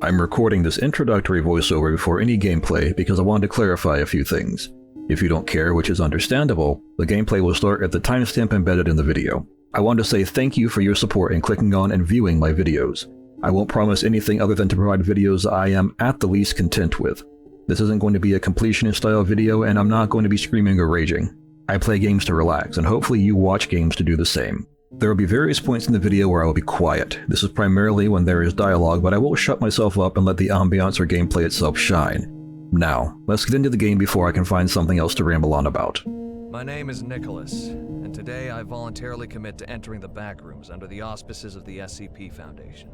I'm recording this introductory voiceover before any gameplay because I wanted to clarify a few things. If you don't care, which is understandable, the gameplay will start at the timestamp embedded in the video. I want to say thank you for your support in clicking on and viewing my videos. I won't promise anything other than to provide videos I am at the least content with. This isn't going to be a completionist style video, and I'm not going to be screaming or raging. I play games to relax, and hopefully you watch games to do the same. There will be various points in the video where I will be quiet. This is primarily when there is dialogue, but I will shut myself up and let the ambiance or gameplay itself shine. Now, let's get into the game before I can find something else to ramble on about. My name is Nikolas, and today I voluntarily commit to entering the Backrooms under the auspices of the SCP Foundation.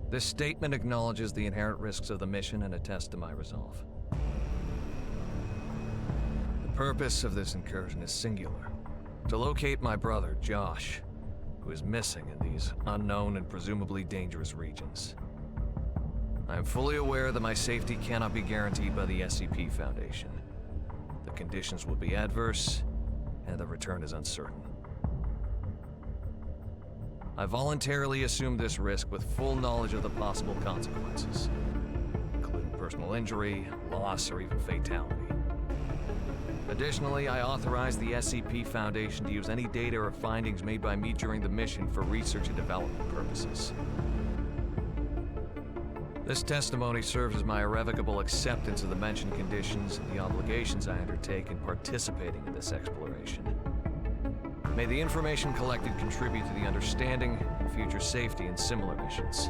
This statement acknowledges the inherent risks of the mission and attests to my resolve. The purpose of this incursion is singular: to locate my brother, Josh, who is missing in these unknown and presumably dangerous regions. I am fully aware that my safety cannot be guaranteed by the SCP Foundation. The conditions will be adverse, and the return is uncertain. I voluntarily assume this risk with full knowledge of the possible consequences, including personal injury, loss, or even fatality. Additionally, I authorize the SCP Foundation to use any data or findings made by me during the mission for research and development purposes. This testimony serves as my irrevocable acceptance of the mentioned conditions and the obligations I undertake in participating in this exploration. May the information collected contribute to the understanding and future safety in similar missions.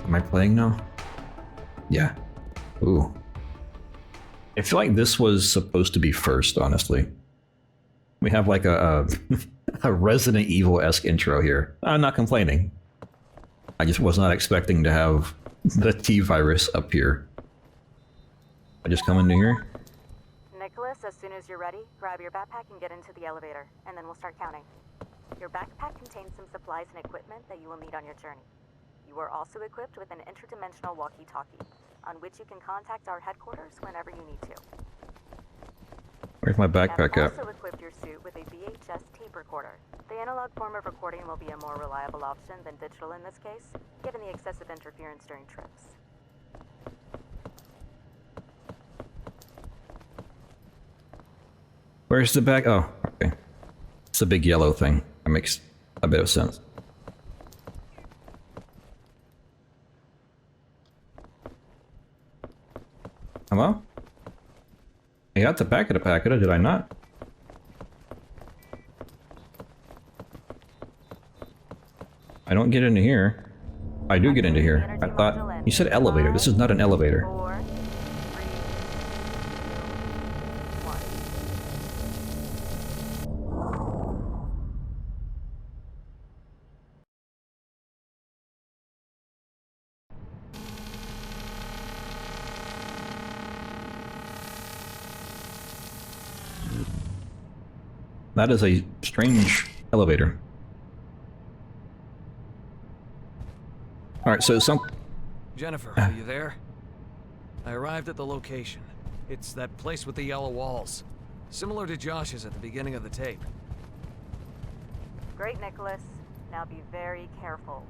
Am I playing now? Yeah. Ooh. I feel like this was supposed to be first, honestly. We have like a Resident Evil-esque intro here. I'm not complaining. I just was not expecting to have the T-virus up here. I just come into here? Nikolas, as soon as you're ready, grab your backpack and get into the elevator, and then we'll start counting. Your backpack contains some supplies and equipment that you will need on your journey. You are also equipped with an interdimensional walkie-talkie, on which you can contact our headquarters whenever you need to. Where's my backpack at? You also equipped your suit with a VHS tape recorder. The analog form of recording will be a more reliable option than digital in this case, given the excessive interference during trips. Where's the back? Oh, okay. It's a big yellow thing. That makes a bit of sense. Hello? I got the back of the packet, did I not? I don't get into here. I do get into here. I thought... You said elevator. This is not an elevator. 4, 3, 2, 1. That is a strange elevator. Alright, so Jennifer, are you there? I arrived at the location. It's that place with the yellow walls. Similar to Josh's at the beginning of the tape. Great, Nikolas. Now be very careful.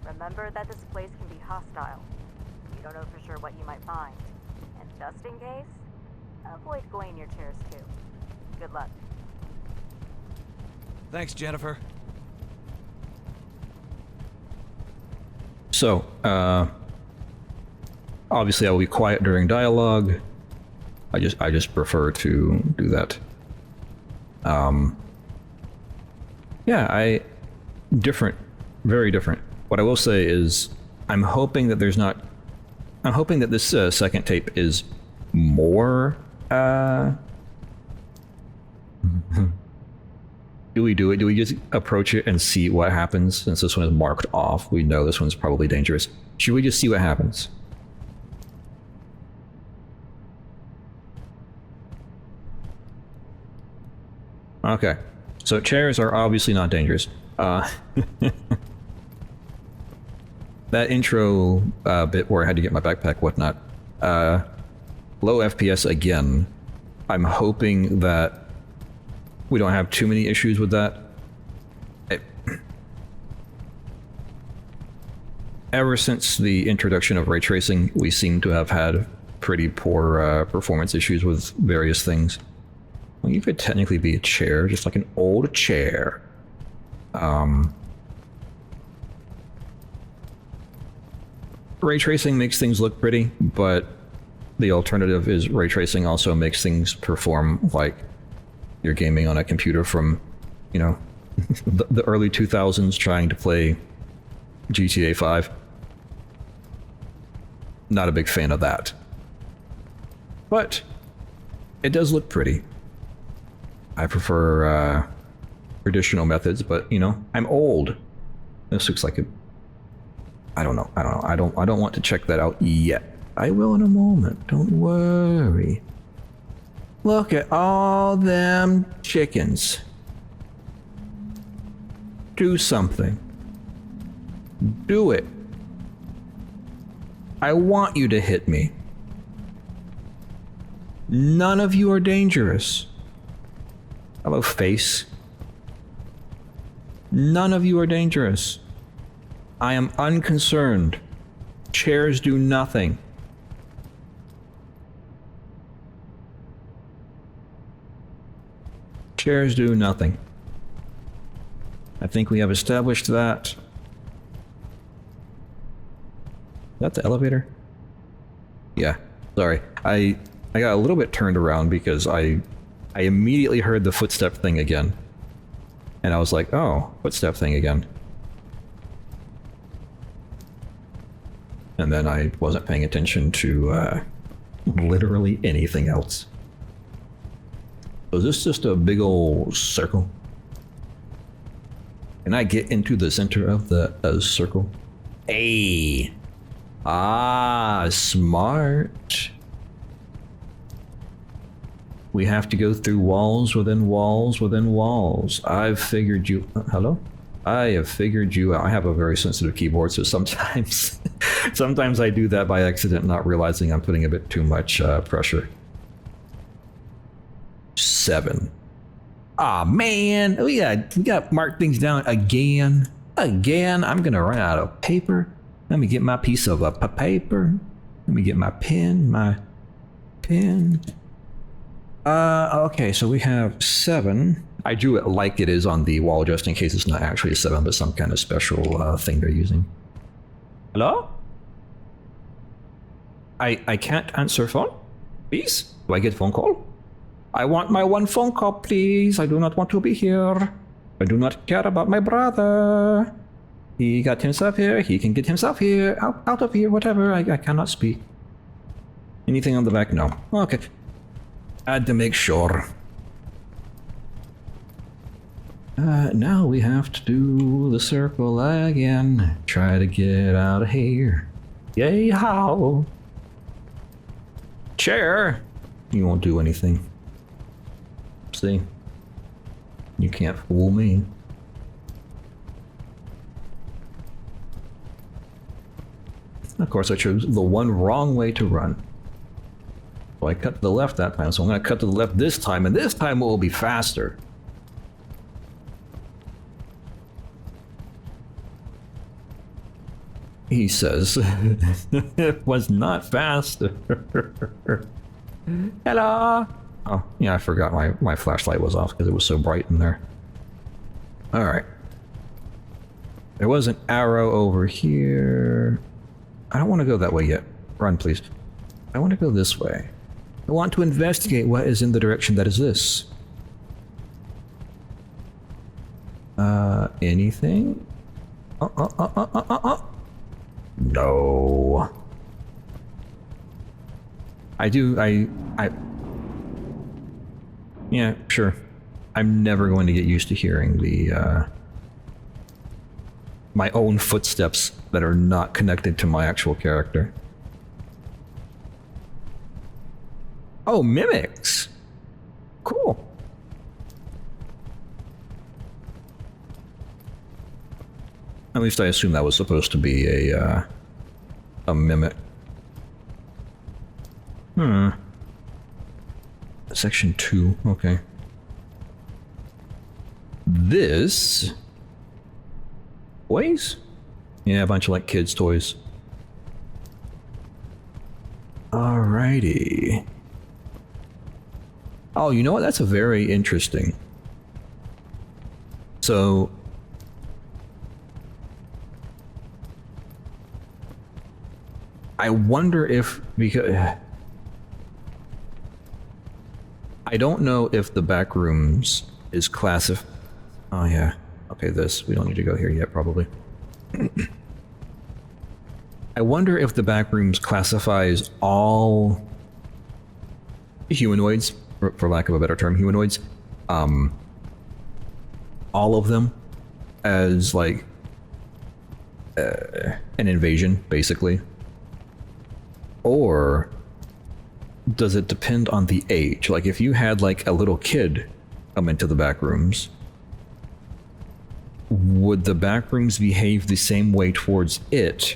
Remember that this place can be hostile. You don't know for sure what you might find. And just in case, avoid going in your chairs too. Good luck. Thanks, Jennifer. So, obviously I will be quiet during dialogue. I just prefer to do that. Yeah, different, very different. What I will say is, I'm hoping that there's not. I'm hoping that this second tape is more. Do we do it? Do we just approach it and see what happens? Since this one is marked off, we know this one's probably dangerous. Should we just see what happens? Okay, so chairs are obviously not dangerous. That intro bit where I had to get my backpack, whatnot. Low FPS again. I'm hoping that we don't have too many issues with that. Ever since the introduction of ray tracing, we seem to have had pretty poor performance issues with various things. Well, you could technically be a chair, just like an old chair. Ray tracing makes things look pretty, but the alternative is ray tracing also makes things perform like you're gaming on a computer from, you know, the early 2000s trying to play GTA 5. Not a big fan of that. But it does look pretty. I prefer traditional methods, but you know, I'm old. This looks like a... I don't know. I don't want to check that out yet. I will in a moment. Don't worry. Look at all them chickens. Do something. Do it. I want you to hit me. None of you are dangerous. Hello, face. None of you are dangerous. I am unconcerned. Chairs do nothing. Chairs do nothing. I think we have established that. Is that the elevator? Yeah, sorry. I got a little bit turned around because I immediately heard the footstep thing again. And I was like, oh, footstep thing again. And then I wasn't paying attention to literally anything else. So is this just a big old circle? Can I get into the center of the circle? Hey! Ah, smart. We have to go through walls within walls within walls. I've figured you... hello? I have figured you out. I have a very sensitive keyboard, so sometimes... sometimes I do that by accident, not realizing I'm putting a bit too much pressure. 7. Aw, man! We got mark things down again. Again? I'm gonna run out of paper. Let me get my piece of paper. Let me get my pen. Okay, so we have 7. I drew it like it is on the wall just in case it's not actually a 7, but some kind of special thing they're using. Hello? I can't answer phone? Please? Do I get phone call? I want my one phone call, please. I do not want to be here. I do not care about my brother. He got himself here. He can get himself here. Out of here, whatever. I cannot speak. Anything on the back? No. Okay. I had to make sure. Now we have to do the circle again. Try to get out of here. Yay, how? Chair! You won't do anything. See? You can't fool me. Of course, I chose the one wrong way to run. So I cut to the left that time, so I'm going to cut to the left this time, and this time it will be faster. He says, it was not faster. Hello? Oh, yeah, I forgot my flashlight was off because it was so bright in there. Alright. There was an arrow over here. I don't want to go that way yet. Run, please. I want to go this way. I want to investigate what is in the direction that is this. Anything? No. Yeah, sure. I'm never going to get used to hearing the, my own footsteps that are not connected to my actual character. Oh, mimics! Cool. At least I assume that was supposed to be a mimic. Section 2, okay. This... Toys? Yeah, a bunch of like kids' toys. Alrighty. Oh, you know what? That's a very interesting. So... I wonder if, because... I don't know if the Backrooms is classified... Oh yeah. Okay, this. We don't need to go here yet, probably. I wonder if the Backrooms classifies all humanoids, for lack of a better term, humanoids, all of them as, like, an invasion, basically. Or does it depend on the age? Like, if you had, like, a little kid come into the Backrooms, would the Backrooms behave the same way towards it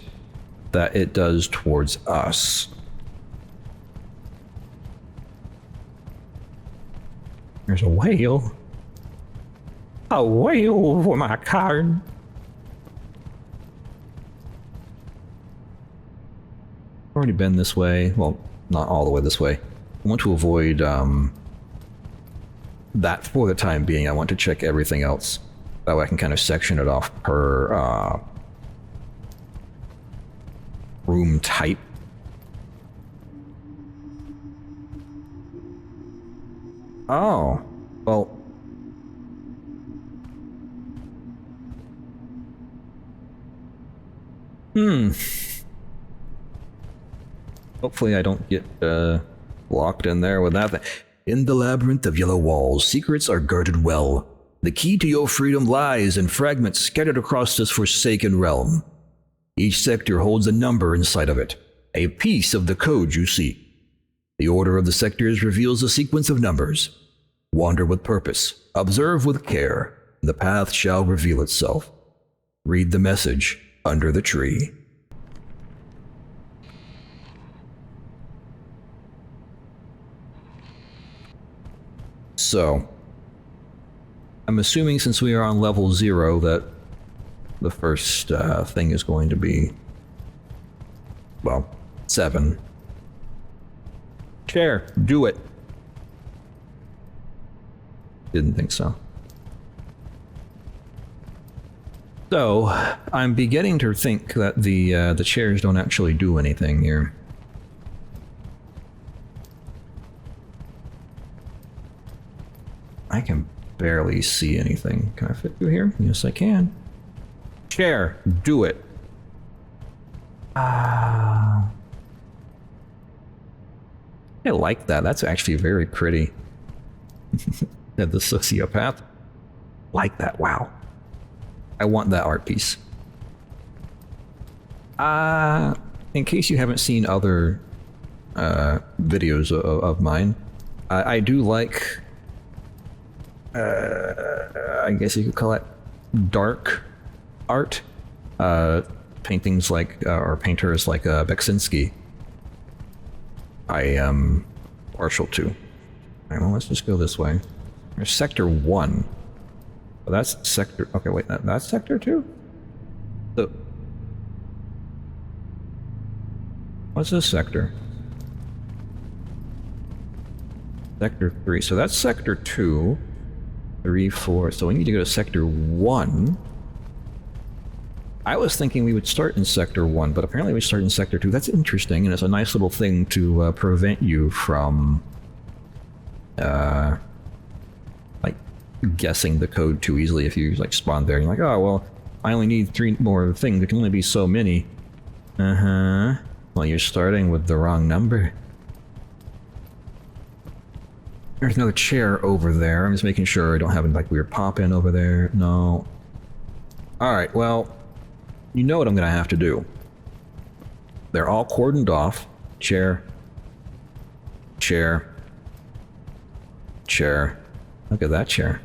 that it does towards us? There's a whale. A whale for my card. Already been this way. Well, not all the way this way. I want to avoid that for the time being. I want to check everything else. That way I can kind of section it off per room type. Oh, well. Hopefully I don't get locked in there with that. In the labyrinth of yellow walls, secrets are guarded well. The key to your freedom lies in fragments scattered across this forsaken realm. Each sector holds a number inside of it, a piece of the code you seek. The order of the sectors reveals a sequence of numbers. Wander with purpose, observe with care, and the path shall reveal itself. Read the message under the tree. So, I'm assuming since we are on level 0 that the first thing is going to be, well, 7. Chair, do it. Didn't think so. So, I'm beginning to think that the chairs don't actually do anything here. I can barely see anything. Can I fit through here? Yes, I can. Chair, do it. I like that. That's actually very pretty. The sociopath. Like that. Wow. I want that art piece. In case you haven't seen other videos of mine, I do like, I guess you could call it dark art. Paintings like, or painters like Beksinski. I am partial to. Alright, well, let's just go this way. There's Sector 1. Oh, that's Sector... Okay, wait, that's Sector 2? So... What's this sector? Sector 3. So that's Sector 2. 3, 4... So we need to go to Sector 1. I was thinking we would start in Sector 1, but apparently we start in Sector 2. That's interesting, and it's a nice little thing to prevent you from, like, guessing the code too easily if you, like, spawn there. And you're like, oh, well, I only need 3 more things. There can only be so many. Uh-huh. Well, you're starting with the wrong number. There's another chair over there. I'm just making sure I don't have any, like, weird pop-in over there. No. Alright, well, you know what I'm gonna have to do. They're all cordoned off. Chair. Chair. Chair. Look at that chair.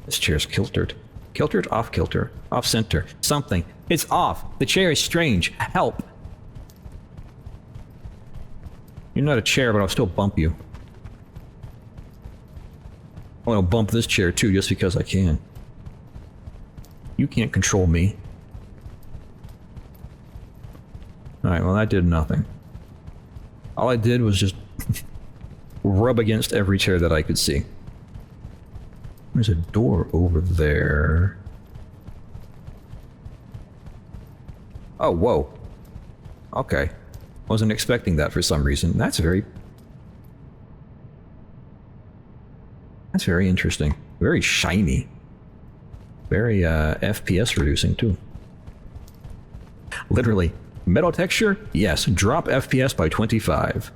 This chair's kiltered. Kiltered? Off kilter. Off center. Something. It's off. The chair is strange. Help. You're not a chair, but I'll still bump you. I'm gonna bump this chair too, just because I can. You can't control me. Alright, well that did nothing. All I did was just rub against every chair that I could see. There's a door over there. Oh, whoa. Okay. Wasn't expecting that for some reason. That's very interesting. Very shiny. Very, FPS reducing, too. Literally. Metal texture? Yes. Drop FPS by 25.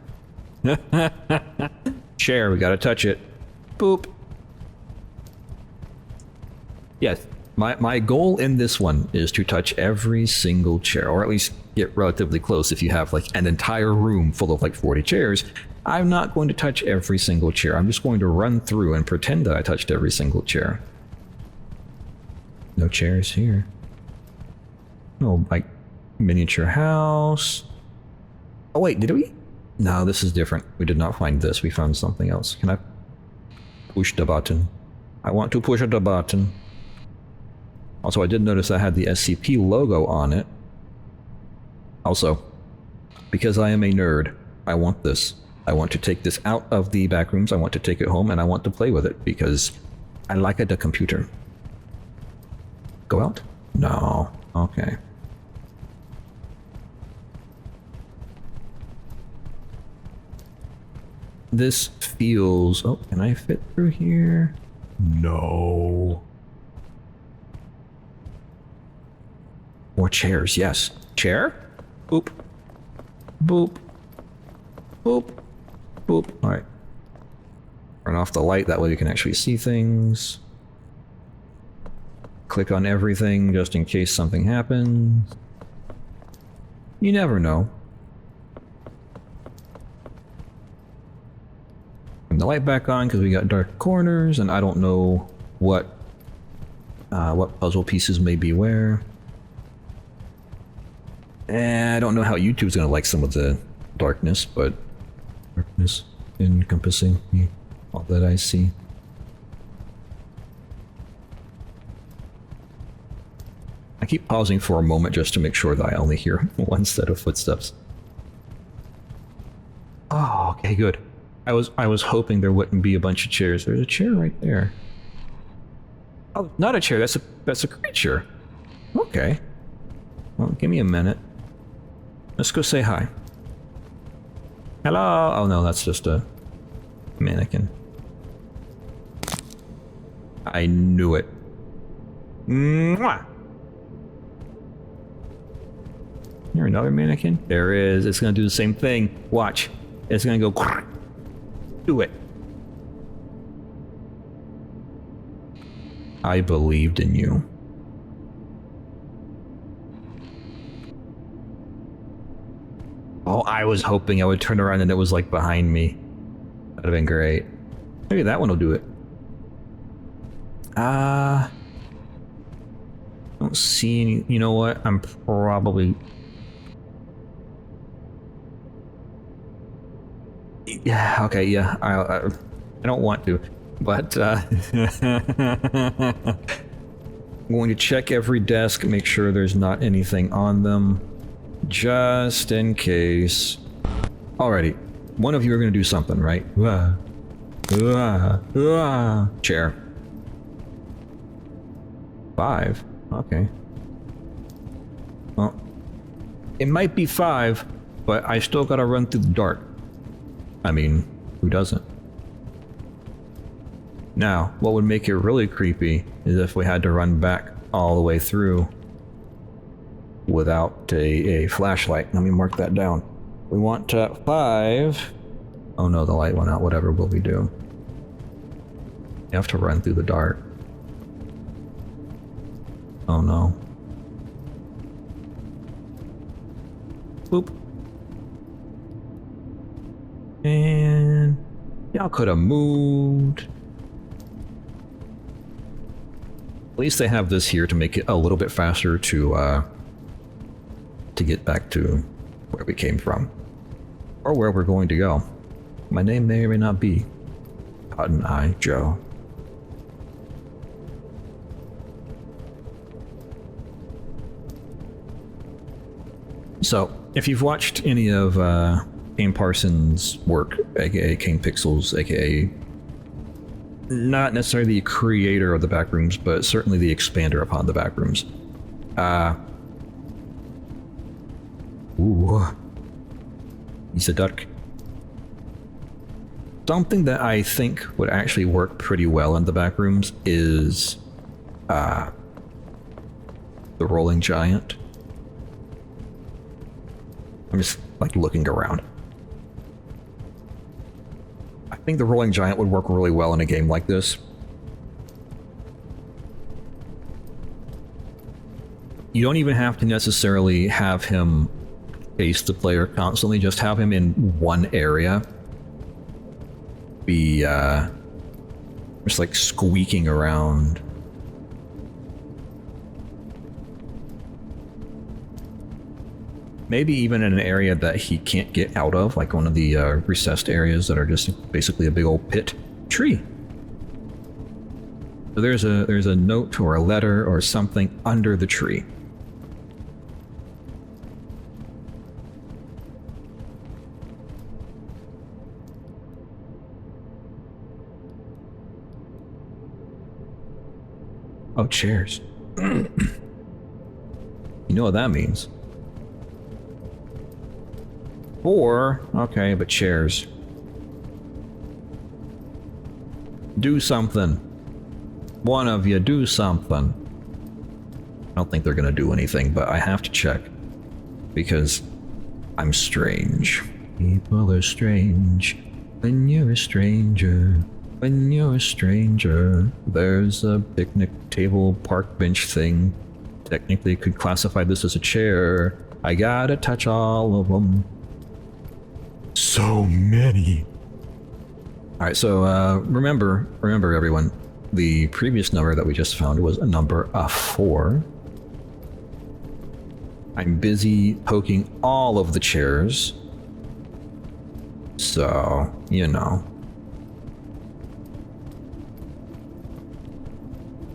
Chair, we gotta touch it. Boop. Yes. My goal in this one is to touch every single chair, or at least get relatively close. If you have, like, an entire room full of, like, 40 chairs, I'm not going to touch every single chair. I'm just going to run through and pretend that I touched every single chair. No chairs here. No, like, miniature house. Oh wait, did we? No, this is different. We did not find this. We found something else. Can I push the button? I want to push the button. Also, I did notice I had the SCP logo on it. Also, because I am a nerd, I want this. I want to take this out of the backrooms. I want to take it home, and I want to play with it because I like the computer. Go out? No. Okay. This feels... Oh, can I fit through here? No. More chairs, yes. Chair? Boop. Boop. Boop. Boop. Alright. Turn off the light, that way we can actually see things. Click on everything just in case something happens. You never know. Turn the light back on because we got dark corners and I don't know what puzzle pieces may be where. I don't know how YouTube's gonna like some of the darkness, but darkness encompassing me, all that I see. I keep pausing for a moment just to make sure that I only hear one set of footsteps. Oh, okay, good. I was hoping there wouldn't be a bunch of chairs. There's a chair right there. Oh, not a chair. That's a creature. Okay. Well, give me a minute. Let's go say hi. Hello. Oh no, that's just a mannequin. I knew it. Mwah! There another mannequin? There is. It's gonna do the same thing. Watch. It's gonna go. Do it. I believed in you. Oh, I was hoping I would turn around and it was like behind me. That'd have been great. Maybe that one will do it. Don't see any. You know what? I'm probably. Yeah, okay, yeah. I don't want to, but I'm going to check every desk, make sure there's not anything on them, just in case. Alrighty, one of you are going to do something, right? Chair. 5. Okay. Well, it might be 5, but I still gotta run through the dark. I mean, who doesn't? Now, what would make it really creepy is if we had to run back all the way through without a flashlight. Let me mark that down. We want 5. Oh no, the light went out. Whatever will we do? You have to run through the dark. Oh no. Boop. And y'all could have moved. At least they have this here to make it a little bit faster to get back to where we came from. Or where we're going to go. My name may or may not be Cotton Eye Joe. So, if you've watched any of Kane Parsons' work, aka Kane Pixels, aka not necessarily the creator of the Backrooms, but certainly the expander upon the Backrooms. Ooh. He's a duck. Something that I think would actually work pretty well in the Backrooms is the rolling giant. I'm just like looking around. I think the rolling giant would work really well in a game like this. You don't even have to necessarily have him chase the player constantly, just have him in one area. Be just like squeaking around. Maybe even in an area that he can't get out of, like one of the recessed areas that are just basically a big old pit tree. So there's a note or a letter or something under the tree. Oh, chairs. You know what that means. 4, okay, but chairs. Do something. One of you, do something. I don't think they're gonna do anything, but I have to check. Because I'm strange. People are strange. When you're a stranger. When you're a stranger. There's a picnic table park bench thing. Technically could classify this as a chair. I gotta touch all of them. So many. Alright, so remember everyone, the previous number that we just found was a number of 4. I'm busy poking all of the chairs. So, you know.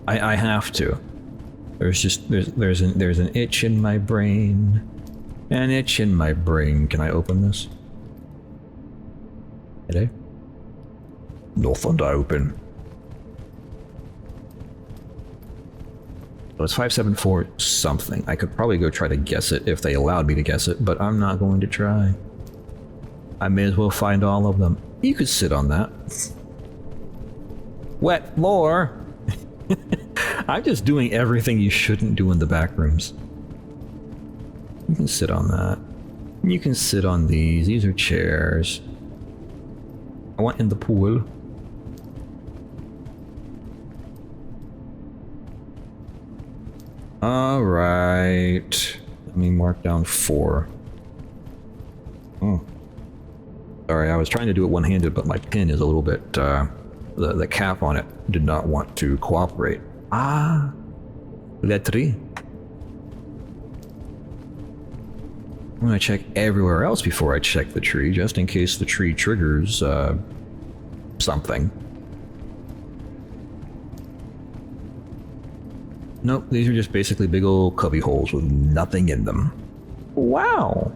I have to. There's an itch in my brain. An itch in my brain. Can I open this? Hello? Nothing to open. So it's 574 something. I could probably go try to guess it if they allowed me to guess it, but I'm not going to try. I may as well find all of them. You could sit on that. Wet floor! I'm just doing everything you shouldn't do in the Backrooms. You can sit on that. You can sit on these. These are chairs. I want in the pool. Alright. Let me mark down 4. Oh. Sorry, I was trying to do it one-handed, but my pen is a little bit, the cap on it did not want to cooperate. Ah. Le tree. I'm gonna check everywhere else before I check the tree, just in case the tree triggers, something. Nope, these are just basically big old cubby holes with nothing in them. Wow!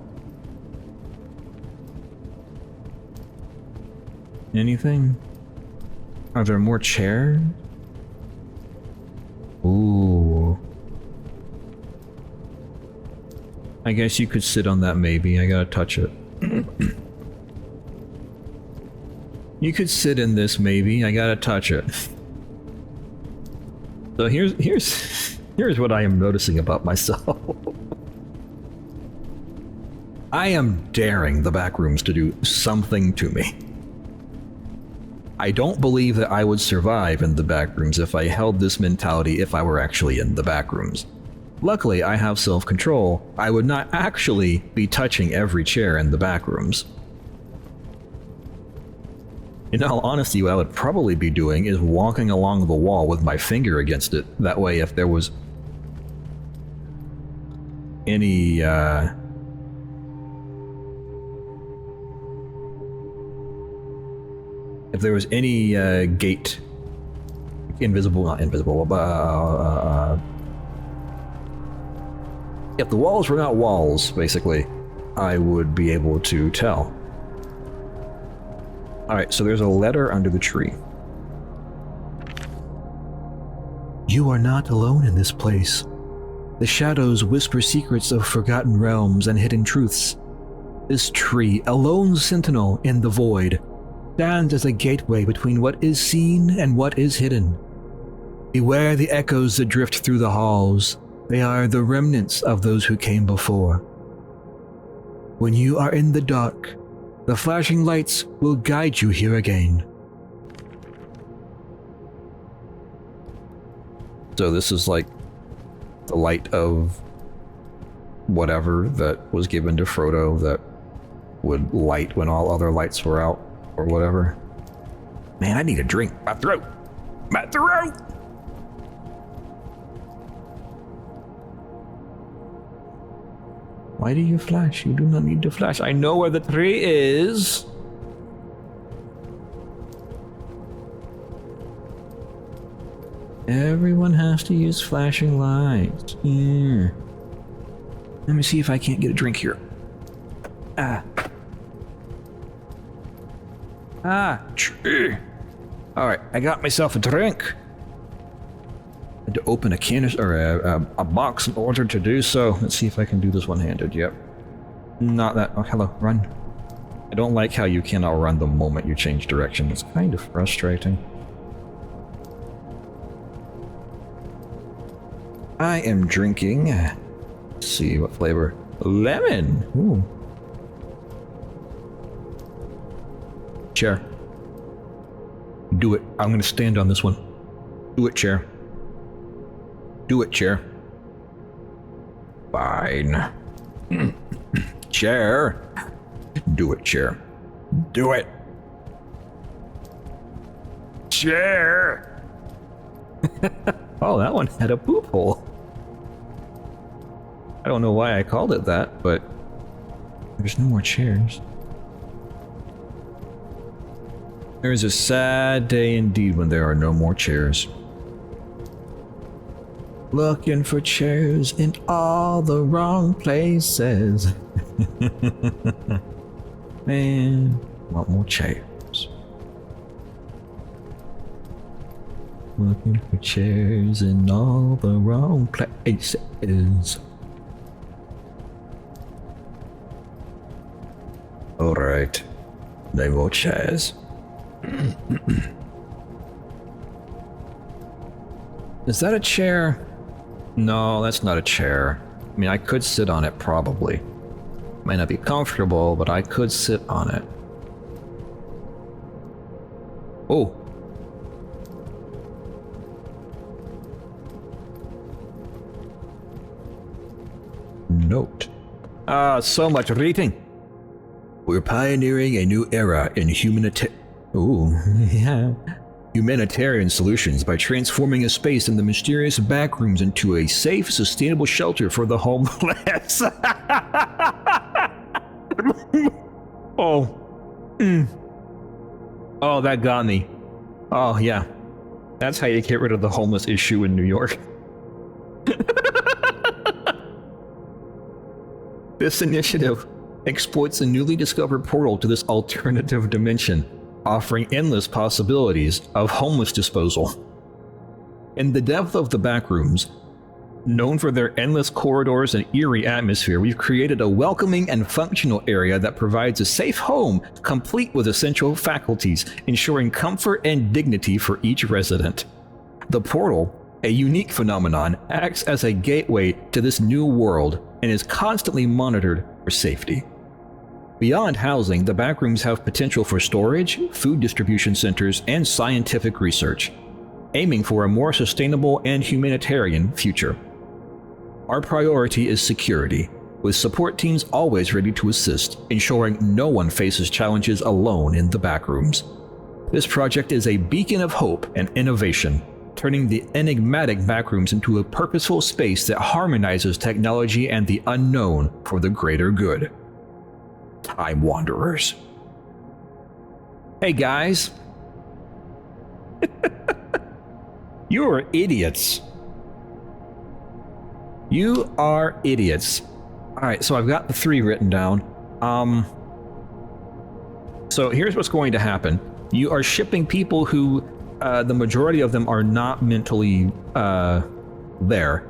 Anything? Are there more chairs? Ooh. I guess you could sit on that maybe. I gotta touch it. You could sit in this maybe. I gotta touch it. So here's what I am noticing about myself. I am daring the Backrooms to do something to me. I don't believe that I would survive in the Backrooms if I held this mentality if I were actually in the Backrooms. Luckily, I have self-control. I would not actually be touching every chair in the Backrooms. In all honesty, what I would probably be doing is walking along the wall with my finger against it. That way, if there was any, gate, not invisible, if the walls were not walls, basically, I would be able to tell. Alright, so there's a letter under the tree. You are not alone in this place. The shadows whisper secrets of forgotten realms and hidden truths. This tree, a lone sentinel in the void, stands as a gateway between what is seen and what is hidden. Beware the echoes that drift through the halls. They are the remnants of those who came before. When you are in the dark, the flashing lights will guide you here again. So this is like the light of whatever that was given to Frodo that would light when all other lights were out, or whatever. Man, I need a drink. My throat! My throat! Why do you flash? You do not need to flash. I know where the tree is. Everyone has to use flashing lights. Here. Let me see if I can't get a drink here. Tree. Alright, I got myself a drink. I had to open a canister, or a box in order to do so. Let's see if I can do this one-handed. Yep. Not that. Oh, hello, run. I don't like how you cannot run the moment you change direction. It's kind of frustrating. I am drinking. Let's see what flavor. Lemon. Ooh. Chair. Do it. I'm gonna stand on this one. Do it, chair. Do it, chair. Fine. Chair. Do it, chair. Do it. Chair. Oh, that one had a poop hole. I don't know why I called it that, but there's no more chairs. There is a sad day indeed when there are no more chairs. Looking for chairs in all the wrong places. Man, want more chairs. Looking for chairs in all the wrong places. Alright, no more chairs. Is that a chair? No, that's not a chair. I mean, I could sit on it probably. Might not be comfortable, but I could sit on it. Oh. Note. So much reading. We're pioneering a new era in humanitarian solutions by transforming a space in the mysterious Backrooms into a safe, sustainable shelter for the homeless. Oh. Oh, that got me. Oh, yeah. That's how you get rid of the homeless issue in New York. This initiative exploits a newly discovered portal to this alternative dimension, offering endless possibilities of homeless disposal. In the depth of the Backrooms, Known for their endless corridors and eerie atmosphere, we've created a welcoming and functional area that provides a safe home, complete with essential faculties, ensuring comfort and dignity for each resident. The portal, a unique phenomenon, acts as a gateway to this new world and is constantly monitored for safety. Beyond housing, the Backrooms have potential for storage, food distribution centers, and scientific research, aiming for a more sustainable and humanitarian future. Our priority is security, with support teams always ready to assist, ensuring no one faces challenges alone in the Backrooms. This project is a beacon of hope and innovation, turning the enigmatic Backrooms into a purposeful space that harmonizes technology and the unknown for the greater good. Time Wanderers. Hey guys. You are idiots. You are idiots. Alright, so I've got the 3 written down. So here's what's going to happen. You are shipping people who, the majority of them are not mentally, there.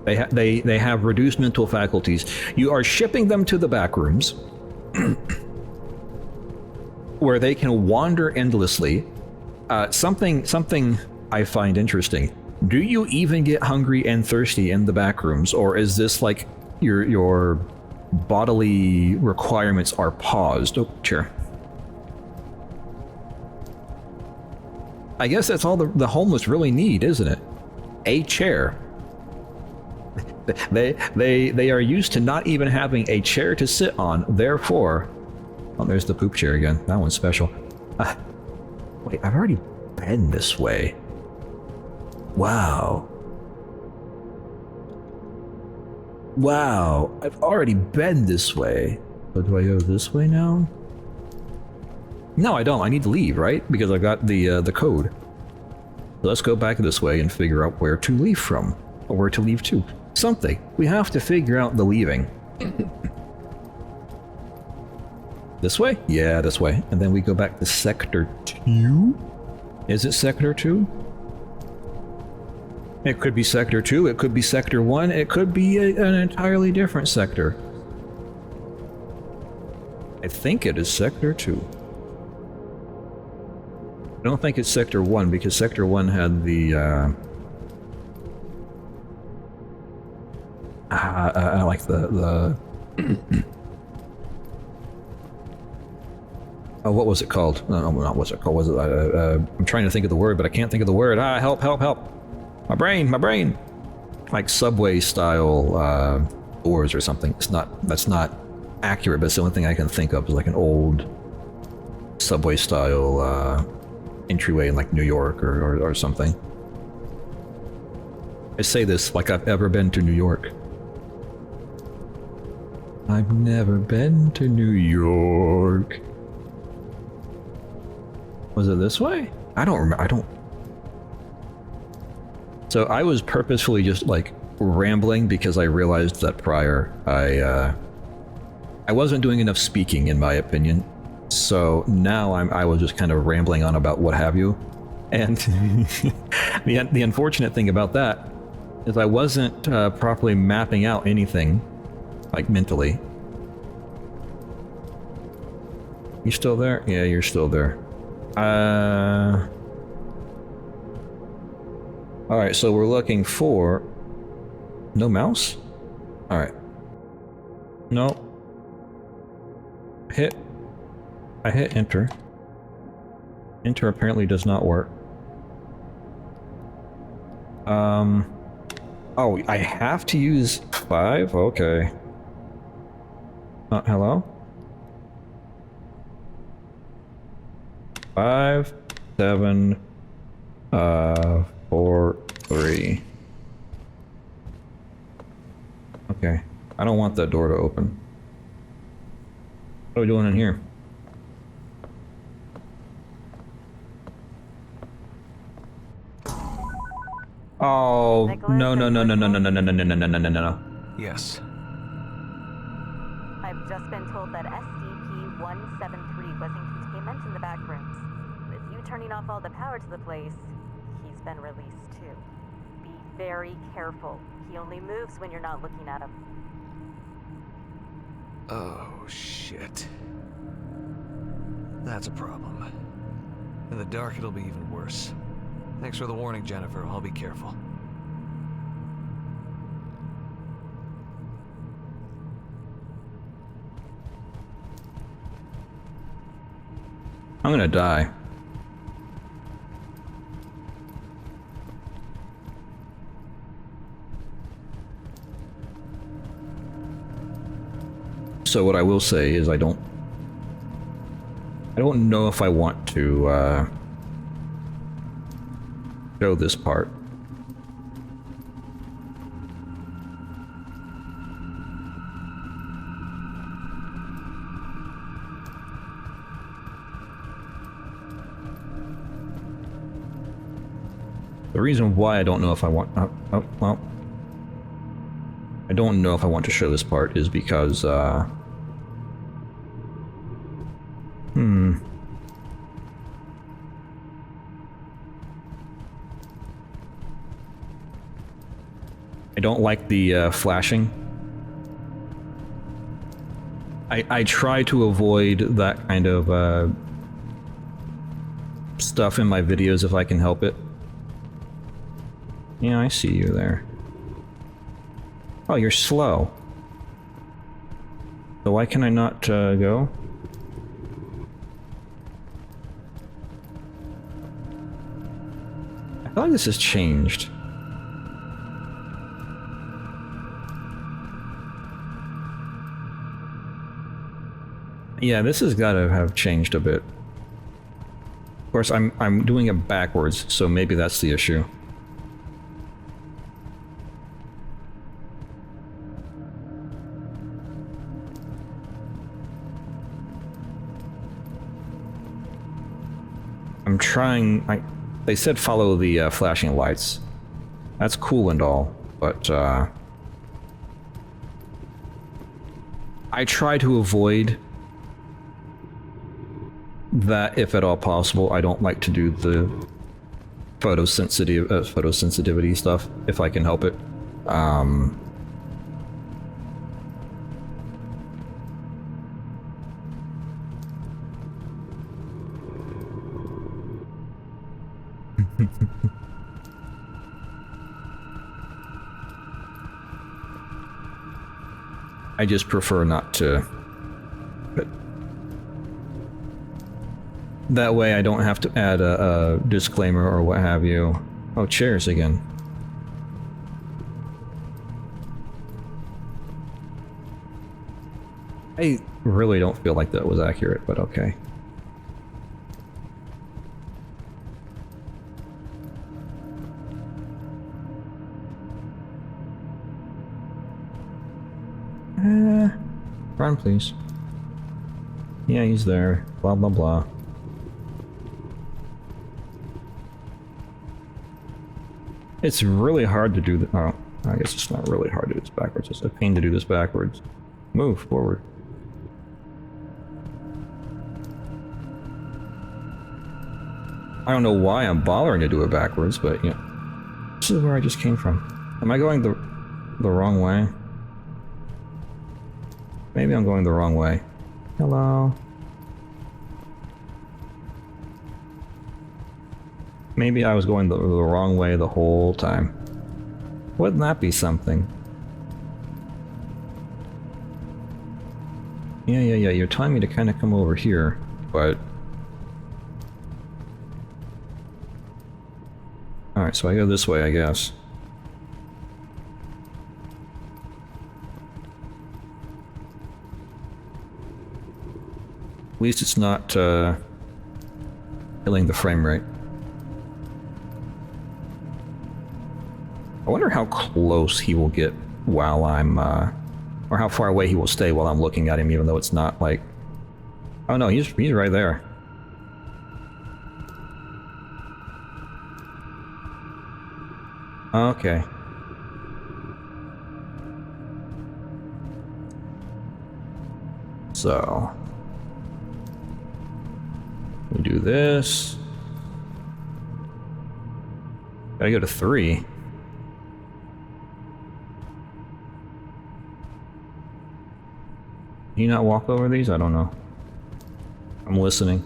They have reduced mental faculties. You are shipping them to the Backrooms, where they can wander endlessly. Something I find interesting. Do you even get hungry and thirsty in the Backrooms, or is this like your bodily requirements are paused? Oh, sure. I guess that's all the homeless really need, isn't it? A chair. They are used to not even having a chair to sit on, therefore... Oh, there's the poop chair again. That one's special. Wait, I've already been this way. Wow. Wow, I've already been this way. So do I go this way now? No, I don't. I need to leave, right? Because I got the code. So let's go back this way and figure out where to leave from. Or where to leave to. Something. We have to figure out the leaving. This way? Yeah, this way. And then we go back to Sector 2? Is it Sector 2? It could be Sector 2, it could be Sector 1, it could be an entirely different sector. I think it is Sector 2. I don't think it's Sector 1, because Sector 1 had the, I like the oh, what was it called? No, not what's it called, was it, I'm trying to think of the word, but I can't think of the word. Help, help, help! My brain, my brain! Like subway style, doors or something. That's not accurate, but it's the only thing I can think of is like an old subway style, entryway in like New York or something. I say this like I've ever been to New York. I've never been to New York. Was it this way? I don't remember. So I was purposefully just like rambling because I realized that prior I wasn't doing enough speaking, in my opinion. So now I was just kind of rambling on about what have you. And the unfortunate thing about that is I wasn't properly mapping out anything, like mentally. You still there? Yeah, you're still there. Alright, so we're looking for... No mouse? Alright. No. I hit enter. Enter apparently does not work. Oh, I have to use 5? Okay. Hello? 5, 7, 4, 3. Okay. I don't want that door to open. What are we doing in here? Oh, Nikolas, no. Yes. I've just been told that SCP-173 was in containment in the Backrooms. With you turning off all the power to the place, he's been released too. Be very careful. He only moves when you're not looking at him. Oh, shit. That's a problem. In the dark, it'll be even worse. Thanks for the warning, Jennifer. I'll be careful. I'm gonna die. So what I will say is I don't know if I want to show this part. The reason why I don't know if I want well, I don't know if I want to show this part is because I don't like the flashing. I try to avoid that kind of stuff in my videos if I can help it. Yeah, I see you there. Oh, you're slow. So why can I not go? I feel like this has changed. Yeah, this has got to have changed a bit. Of course, I'm doing it backwards, so maybe that's the issue. I'm trying. They said follow the flashing lights. That's cool and all, but I try to avoid that if at all possible. I don't like to do the photosensitivity stuff if I can help it. I just prefer not to. But that way I don't have to add a disclaimer or what have you. Oh, chairs again. I really don't feel like that was accurate, but okay. Run, please. Yeah, he's there. Blah, blah, blah. It's really hard to do oh, I guess it's not really hard to do this backwards. It's a pain to do this backwards. Move forward. I don't know why I'm bothering to do it backwards, but, you know. This is where I just came from. Am I going the wrong way? Maybe I'm going the wrong way. Hello? Maybe I was going the wrong way the whole time. Wouldn't that be something? Yeah, you're telling me to kind of come over here, but... Alright, so I go this way, I guess. At least it's not, killing the frame rate. I wonder how close he will get while I'm, or how far away he will stay while I'm looking at him, even though it's not like... Oh no, he's right there. Okay. So... we do this. Gotta go to 3. he not walk over these? I don't know. I'm listening.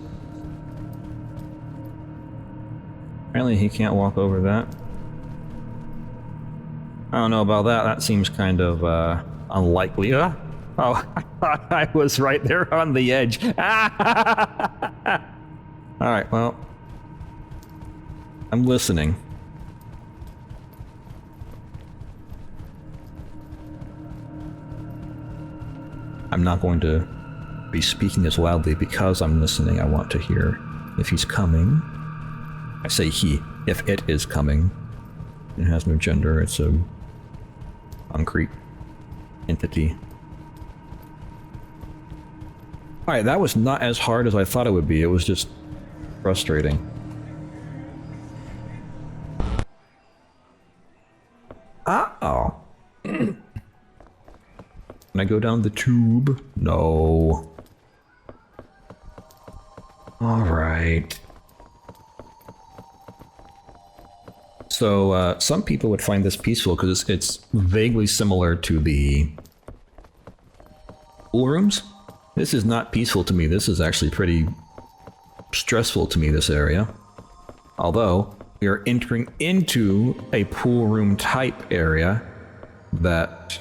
Apparently he can't walk over that. I don't know about that. That seems kind of unlikely. Oh, I thought I was right there on the edge. Alright, well. I'm listening. I'm not going to be speaking as loudly because I'm listening. I want to hear if he's coming. I say he, if it is coming. It has no gender, it's a concrete entity. Alright, that was not as hard as I thought it would be. It was just frustrating. Uh-oh. Can I go down the tube? No. Alright. So, some people would find this peaceful because it's vaguely similar to the pool rooms. This is not peaceful to me. This is actually pretty stressful to me, this area. Although, we are entering into a pool room type area that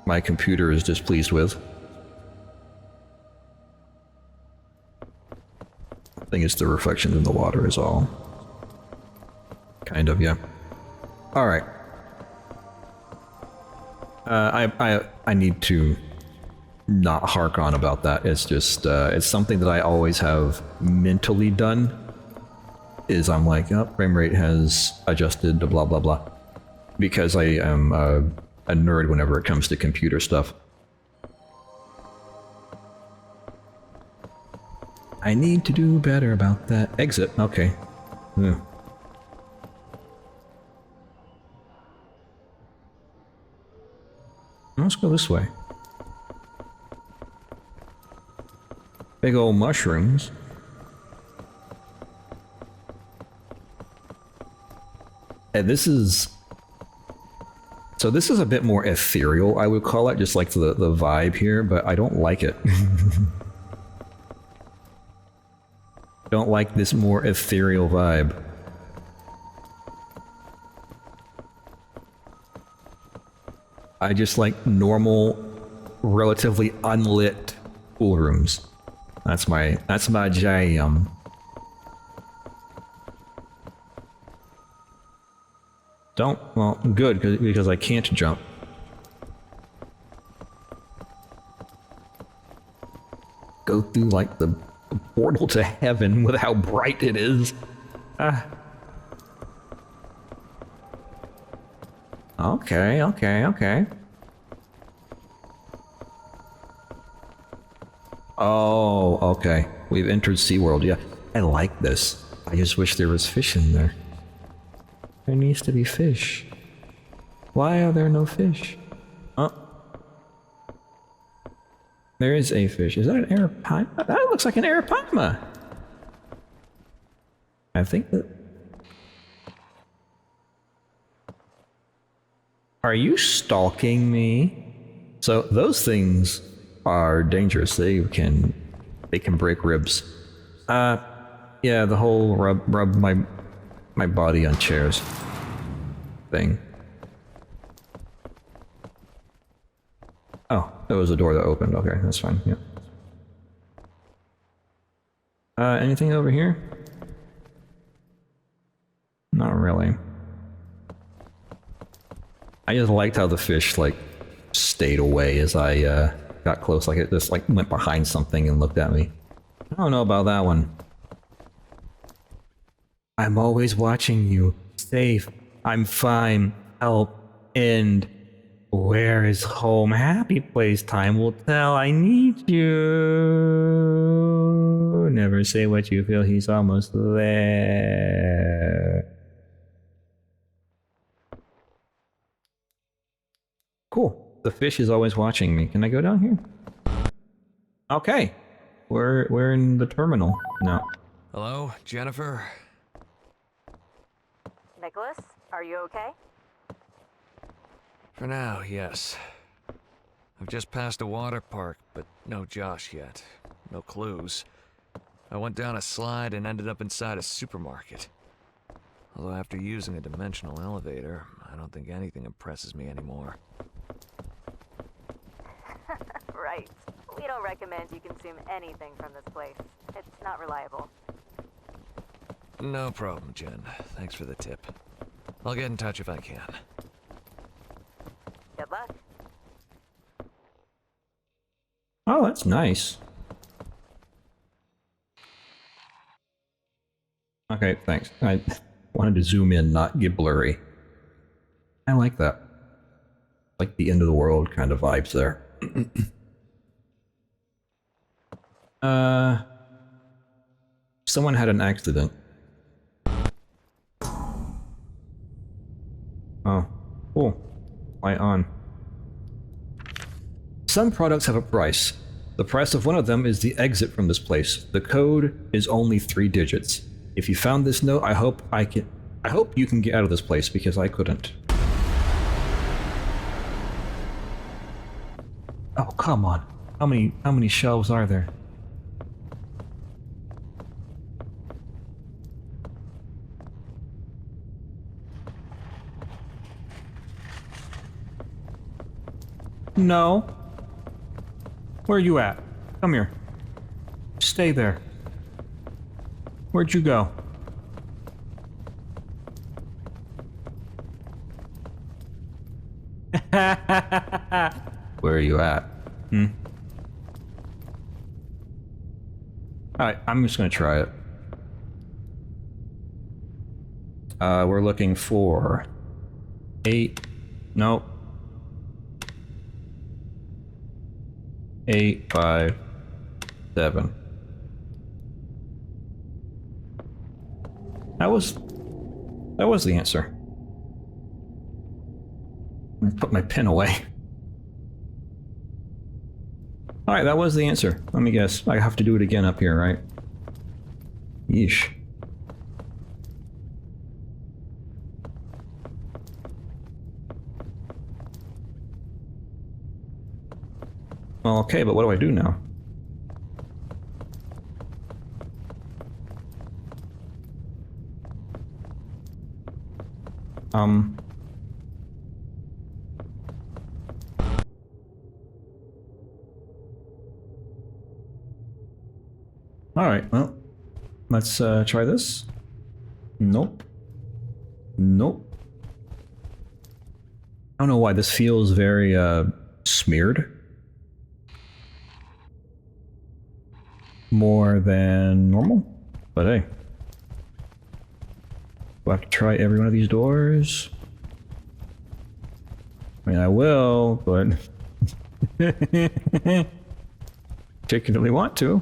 my computer is displeased with. I think it's the reflections in the water is all. Kind of, yeah. Alright. I need to not hark on about that. It's just, it's something that I always have mentally done. Is I'm like, oh, frame rate has adjusted to blah blah blah. Because I am a nerd whenever it comes to computer stuff. I need to do better about that. Exit, okay. Yeah. Let's go this way. Big old mushrooms. And this is... So this is a bit more ethereal, I would call it, just like the vibe here, but I don't like it. Don't like this more ethereal vibe. I just like normal, relatively unlit pool rooms. That's my jam. Well, good, because I can't jump. Go through, like, the portal to heaven with how bright it is. Ah. Okay. Oh, okay. We've entered SeaWorld, yeah. I like this. I just wish there was fish in there. There needs to be fish. Why are there no fish? Oh. There is a fish. Is that an arapaima? That looks like an arapaima. I think that... Are you stalking me? So those things are dangerous. They can break ribs. Yeah, the whole rub my body on chairs thing. Oh, there was a door that opened. Okay, that's fine. Yeah. Anything over here? Not really. I just liked how the fish, like, stayed away as I, got close. Like, it just, like, went behind something and looked at me. I don't know about that one. I'm always watching you. Safe. I'm fine. Help. End. Where is home? Happy place. Time will tell. I need you. Never say what you feel. He's almost there. Cool. The fish is always watching me. Can I go down here? Okay. We're in the terminal now. Hello, Jennifer? Nikolas, are you okay? For now, yes. I've just passed a water park, but no Josh yet. No clues. I went down a slide and ended up inside a supermarket. Although after using a dimensional elevator, I don't think anything impresses me anymore. Right. We don't recommend you consume anything from this place. It's not reliable. No problem, Jen. Thanks for the tip. I'll get in touch if I can. Good luck. Oh, that's nice. Okay, thanks. I wanted to zoom in, not get blurry. I like that. Like the end of the world kind of vibes there. Someone had an accident. Oh, cool. Light on. Some products have a price. The price of one of them is the exit from this place. The code is only 3 digits. If you found this note, I hope you can get out of this place because I couldn't. Oh, come on. How many shelves are there? No. Where are you at? Come here. Stay there. Where'd you go? Where are you at? Alright, I'm just gonna try it. We're looking for 8. Nope. 8, 5, 7. That was the answer. I put my pen away. Alright, that was the answer. Let me guess. I have to do it again up here, right? Yeesh. Well, okay, but what do I do now? Alright, well, let's try this. Nope. Nope. I don't know why this feels very smeared. More than normal, but hey. Do I have to try every one of these doors? I mean, I will, but particularly want to.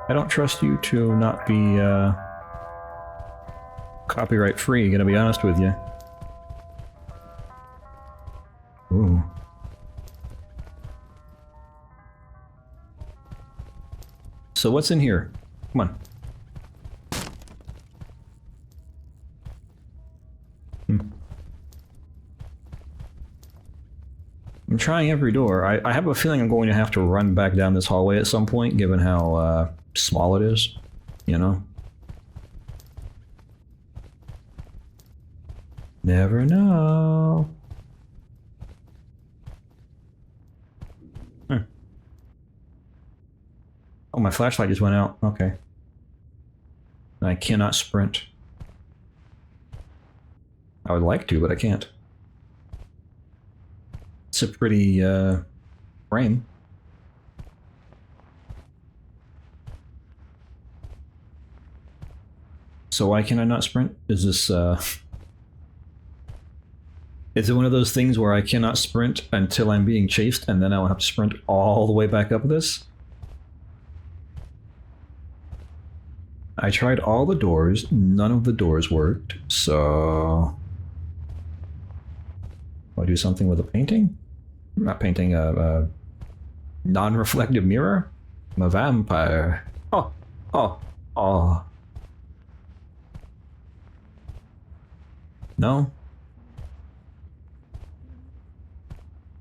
I don't trust you to not be copyright free, gonna be honest with you. Ooh. So what's in here? Come on. I'm trying every door. I have a feeling I'm going to have to run back down this hallway at some point, given how small it is, you know? Never know. Oh, my flashlight just went out. Okay. I cannot sprint. I would like to, but I can't. It's a pretty, frame. So why can I not sprint? Is this, is it one of those things where I cannot sprint until I'm being chased and then I'll have to sprint all the way back up this? I tried all the doors, none of the doors worked, so... Do I do something with a painting? I'm not painting a non-reflective mirror? I'm a vampire. Oh, oh, oh. No?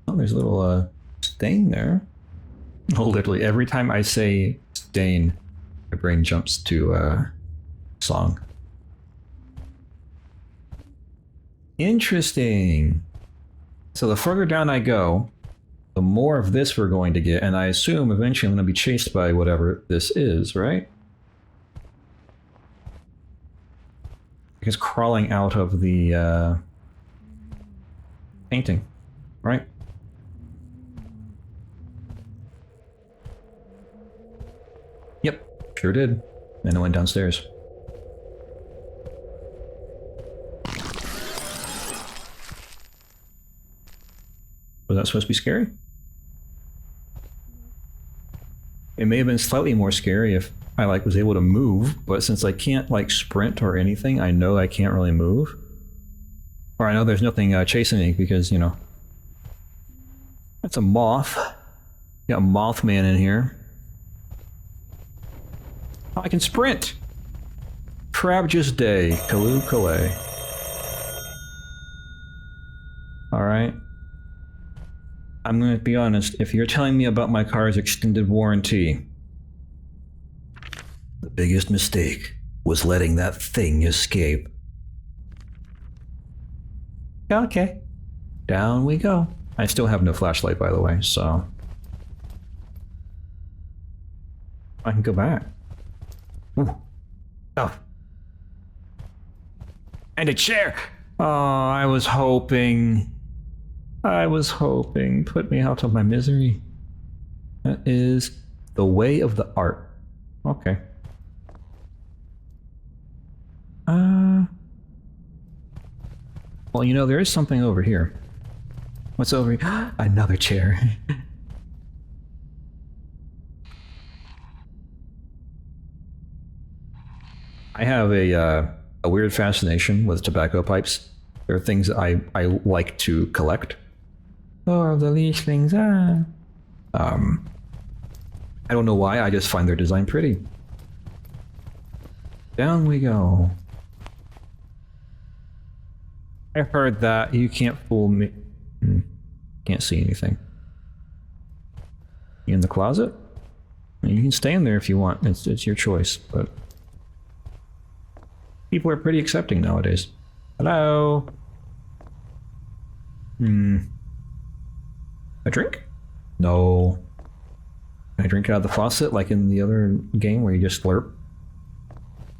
Oh, there's a little stain there. Oh, literally, every time I say stain, my brain jumps to song. Interesting. So the further down I go, the more of this we're going to get, and I assume eventually I'm going to be chased by whatever this is, right? Because crawling out of the painting, right? Yep, sure did. And it went downstairs. Was that supposed to be scary? It may have been slightly more scary if I was able to move, but since I can't sprint or anything, I know I can't really move. Or I know there's nothing chasing me because, you know, that's a moth. Got a Mothman in here. Oh, I can sprint! Crabjus Day, Kalu Kalay. Alright. I'm going to be honest, if you're telling me about my car's extended warranty, the biggest mistake was letting that thing escape. Okay. Down we go. I still have no flashlight, by the way, so I can go back. Ooh. Oh. And a chair! Oh, I was hoping. Put me out of my misery. That is the way of the art. Okay. Well, you know, there is something over here. What's over here? Another chair. I have a weird fascination with tobacco pipes. There are things that I like to collect. Oh, the Leichlings, I don't know why, I just find their design pretty. Down we go. I heard that. You can't fool me. Can't see anything. You in the closet? I mean, you can stay in there if you want. It's your choice, but people are pretty accepting nowadays. Hello? A drink? No. Can I drink out of the faucet like in the other game where you just slurp?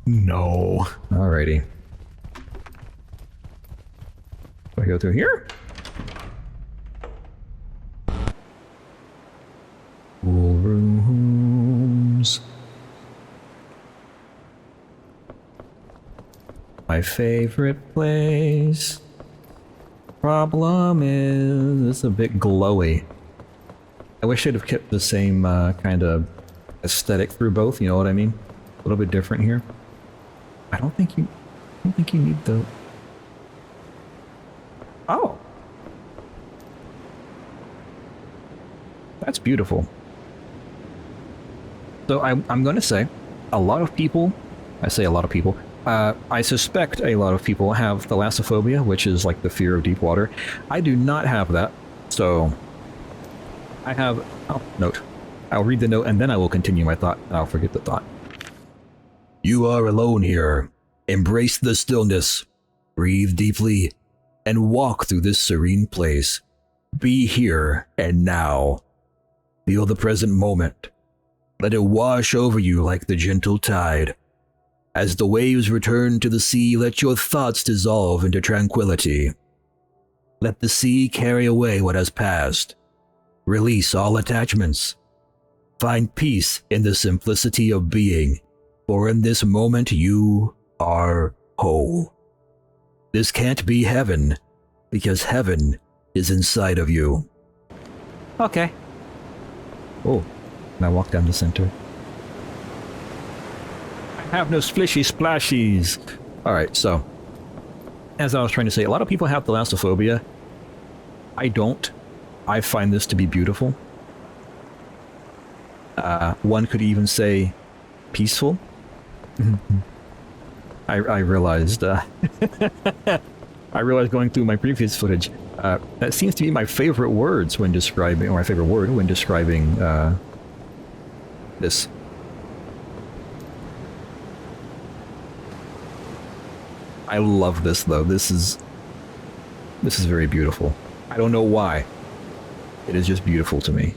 No. Alrighty. Do I go through here? Cool rooms. My favorite place. Problem is, it's a bit glowy. I wish I'd have kept the same kind of aesthetic through both, you know what I mean? A little bit different here. I don't think you need the... Oh! That's beautiful. So I'm going to say, a lot of people, I say a lot of people, I suspect a lot of people have thalassophobia, which is like the fear of deep water. I do not have that, so I have... Oh, note. I'll read the note and then I will continue my thought, and I'll forget the thought. You are alone here. Embrace the stillness. Breathe deeply and walk through this serene place. Be here and now. Feel the present moment. Let it wash over you like the gentle tide. As the waves return to the sea, let your thoughts dissolve into tranquility. Let the sea carry away what has passed. Release all attachments. Find peace in the simplicity of being, for in this moment you are whole. This can't be heaven, because heaven is inside of you. Okay. Oh, and I walk down the center. I have no splishy splashies. Alright, so, as I was trying to say, a lot of people have thalassophobia. I don't. I find this to be beautiful. One could even say peaceful. I realized I realized going through my previous footage, that seems to be my favorite words when describing, or my favorite word when describing, this. I love this though. This is very beautiful. I don't know why. It is just beautiful to me.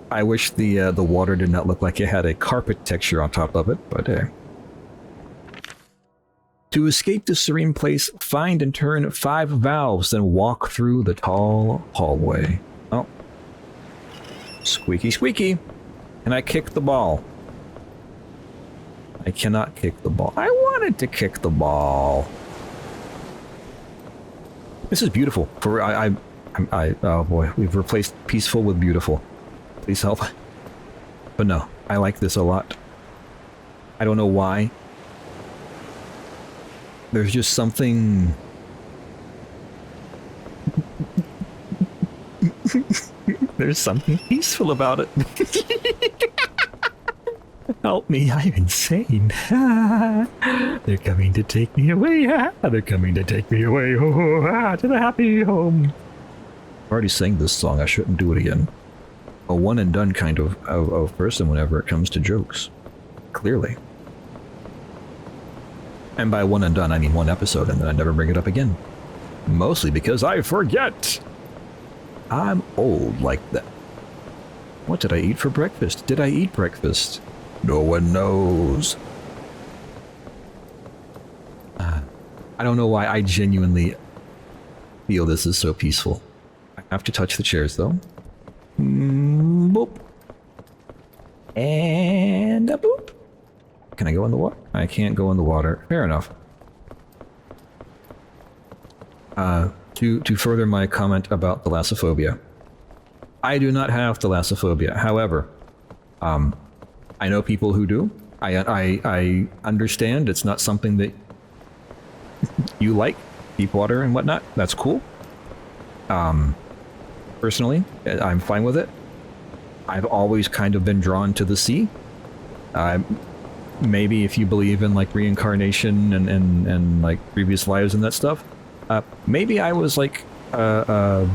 I wish the water did not look like it had a carpet texture on top of it, but to escape the serene place, find and turn 5 valves, then walk through the tall hallway. Oh. Squeaky squeaky. Can I kick the ball? I cannot kick the ball. I wanted to kick the ball. This is beautiful. Oh boy, we've replaced peaceful with beautiful. Please help. But no, I like this a lot. I don't know why. There's just something... There's something peaceful about it. Help me, I'm insane. They're coming to take me away. They're coming to take me away to the happy home. I already sang this song, I shouldn't do it again. A one and done kind of person whenever it comes to jokes. Clearly. And by one and done, I mean one episode and then I never bring it up again. Mostly because I forget. I'm old like that. What did I eat for breakfast? Did I eat breakfast? No one knows. I don't know why I genuinely feel this is so peaceful. I have to touch the chairs though. Boop. And a boop. Can I go in the water? I can't go in the water. Fair enough. To further my comment about thalassophobia. I do not have thalassophobia. However, I know people who do. I understand it's not something that you like, deep water and whatnot. That's cool. Personally, I'm fine with it. I've always kind of been drawn to the sea. Maybe if you believe in like reincarnation and like previous lives and that stuff, maybe I was like a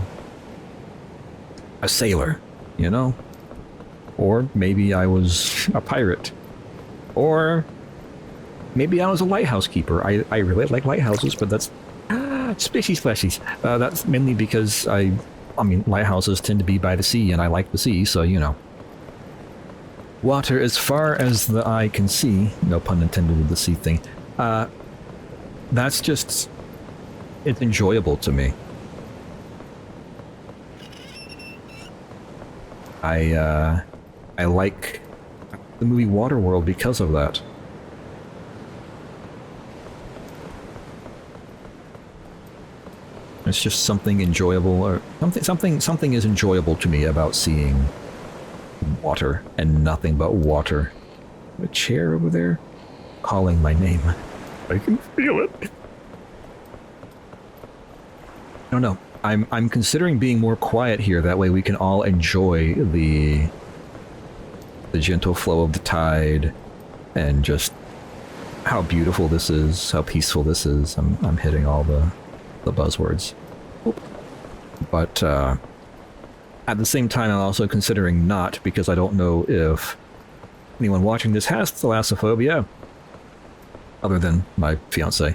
sailor, you know? Or maybe I was a pirate. Or maybe I was a lighthouse keeper. I really like lighthouses, but that's splashies. That's mainly because I mean, lighthouses tend to be by the sea, and I like the sea, so you know. Water as far as the eye can see, no pun intended with the sea thing, that's just, it's enjoyable to me. I like the movie Waterworld because of that. It's just something enjoyable, or something is enjoyable to me about seeing water and nothing but water. A chair over there calling my name. I can feel it. I don't know. I'm considering being more quiet here. That way we can all enjoy the gentle flow of the tide and just how beautiful this is, how peaceful this is. I'm hitting all the buzzwords. But at the same time, I'm also considering not, because I don't know if anyone watching this has thalassophobia, other than my fiance.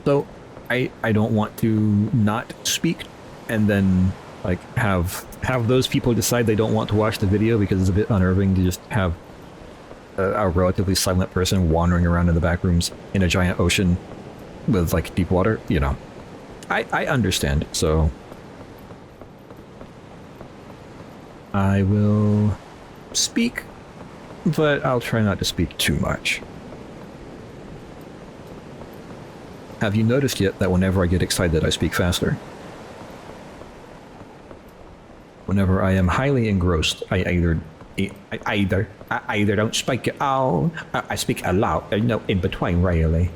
So I don't want to not speak and then like have those people decide they don't want to watch the video because it's a bit unnerving to just have a relatively silent person wandering around in the back rooms in a giant ocean with like deep water, you know. I understand, so I will speak, but I'll try not to speak too much. Have you noticed yet that whenever I get excited I speak faster? Whenever I am highly engrossed, I either don't speak at all, I speak a lot, no in between really.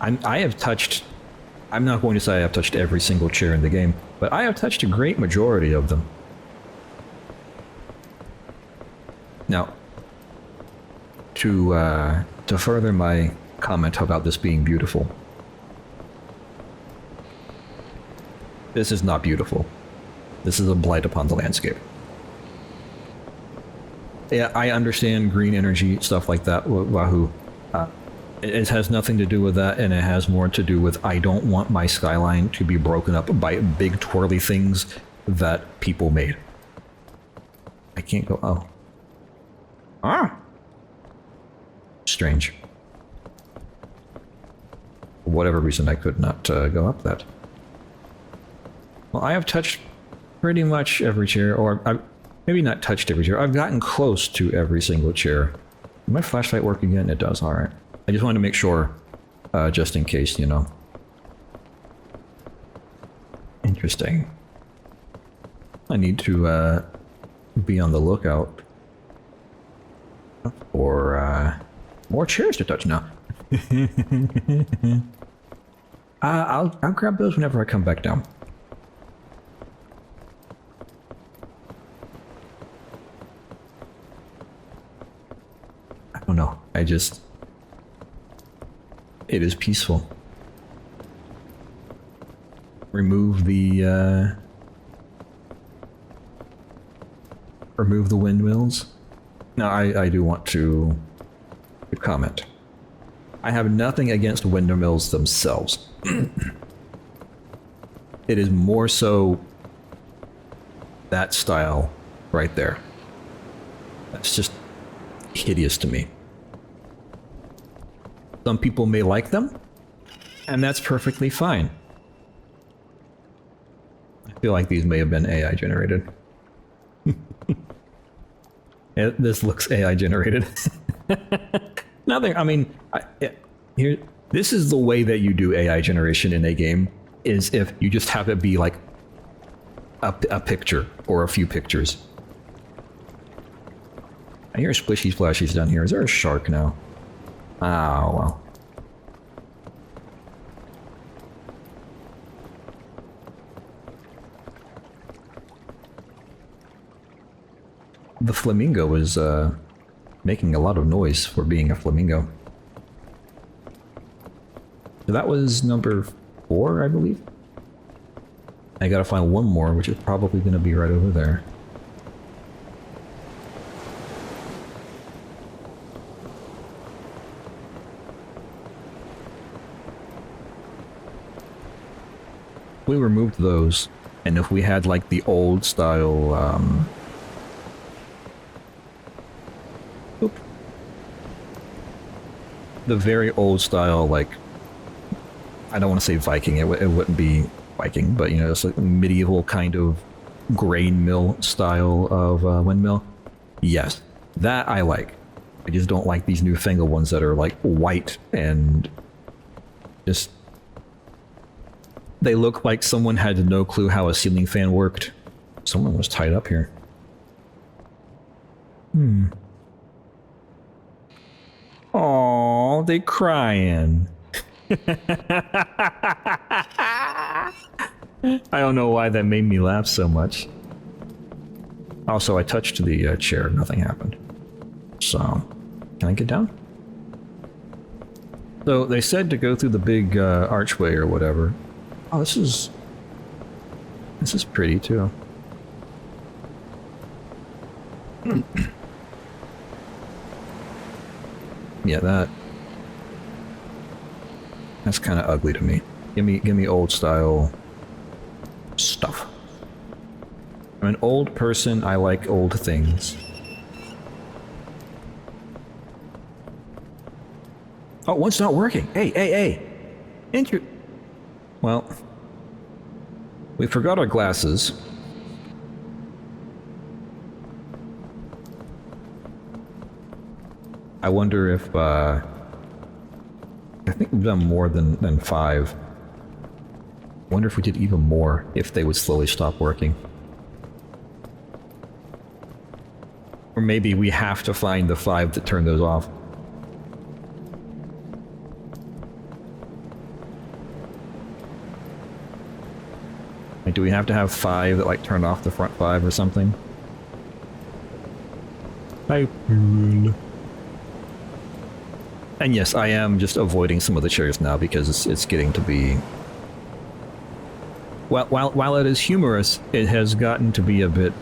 I have touched, I'm not going to say I have touched every single chair in the game, but I have touched a great majority of them. Now, to further my comment about this being beautiful. This is not beautiful. This is a blight upon the landscape. Yeah, I understand green energy, stuff like that, wahoo. It has nothing to do with that, and it has more to do with I don't want my skyline to be broken up by big twirly things that people made. I can't go... oh. Ah! Strange. For whatever reason, I could not go up that. Well, I have touched pretty much every chair, or I've maybe not touched every chair. I've gotten close to every single chair. Did my flashlight work again? It does, alright. I just wanted to make sure, just in case, you know. Interesting. I need to, be on the lookout for, more chairs to touch now. I'll grab those whenever I come back down. I don't know. It is peaceful. Remove the windmills. Now, I do want to comment. I have nothing against windmills themselves. It is more so that style right there. That's just hideous to me. Some people may like them, and that's perfectly fine. I feel like these may have been AI generated. This looks AI generated. Nothing, I mean, here, this is the way that you do AI generation in a game, is if you just have it be like a picture or a few pictures. I hear splishy splashies down here. Is there a shark now? Oh, well. The flamingo is making a lot of noise for being a flamingo. So that was number 4, I believe. I gotta find one more, which is probably gonna be right over there. We removed those, and if we had like the old style the very old style, like, I don't want to say Viking, it wouldn't be Viking, but you know, it's like medieval kind of grain mill style of windmill. Yes, that I like. I just don't like these newfangled ones that are like white and just... they look like someone had no clue how a ceiling fan worked. Someone was tied up here. Aww, they crying. I don't know why that made me laugh so much. Also, I touched the chair, nothing happened. So, can I get down? So, they said to go through the big archway or whatever. Oh, this is pretty too. Yeah, that's kind of ugly to me. Give me old style stuff. I'm an old person. I like old things. Oh, one's not working. Hey! Well, we forgot our glasses. I wonder if, I think we've done more than 5. I wonder if we did even more, if they would slowly stop working. Or maybe we have to find the 5 that turn those off. Like, do we have to have 5 that, like, turn off the front 5 or something? Hi, Pool. And yes, I am just avoiding some of the chairs now because it's getting to be... While it is humorous, it has gotten to be a bit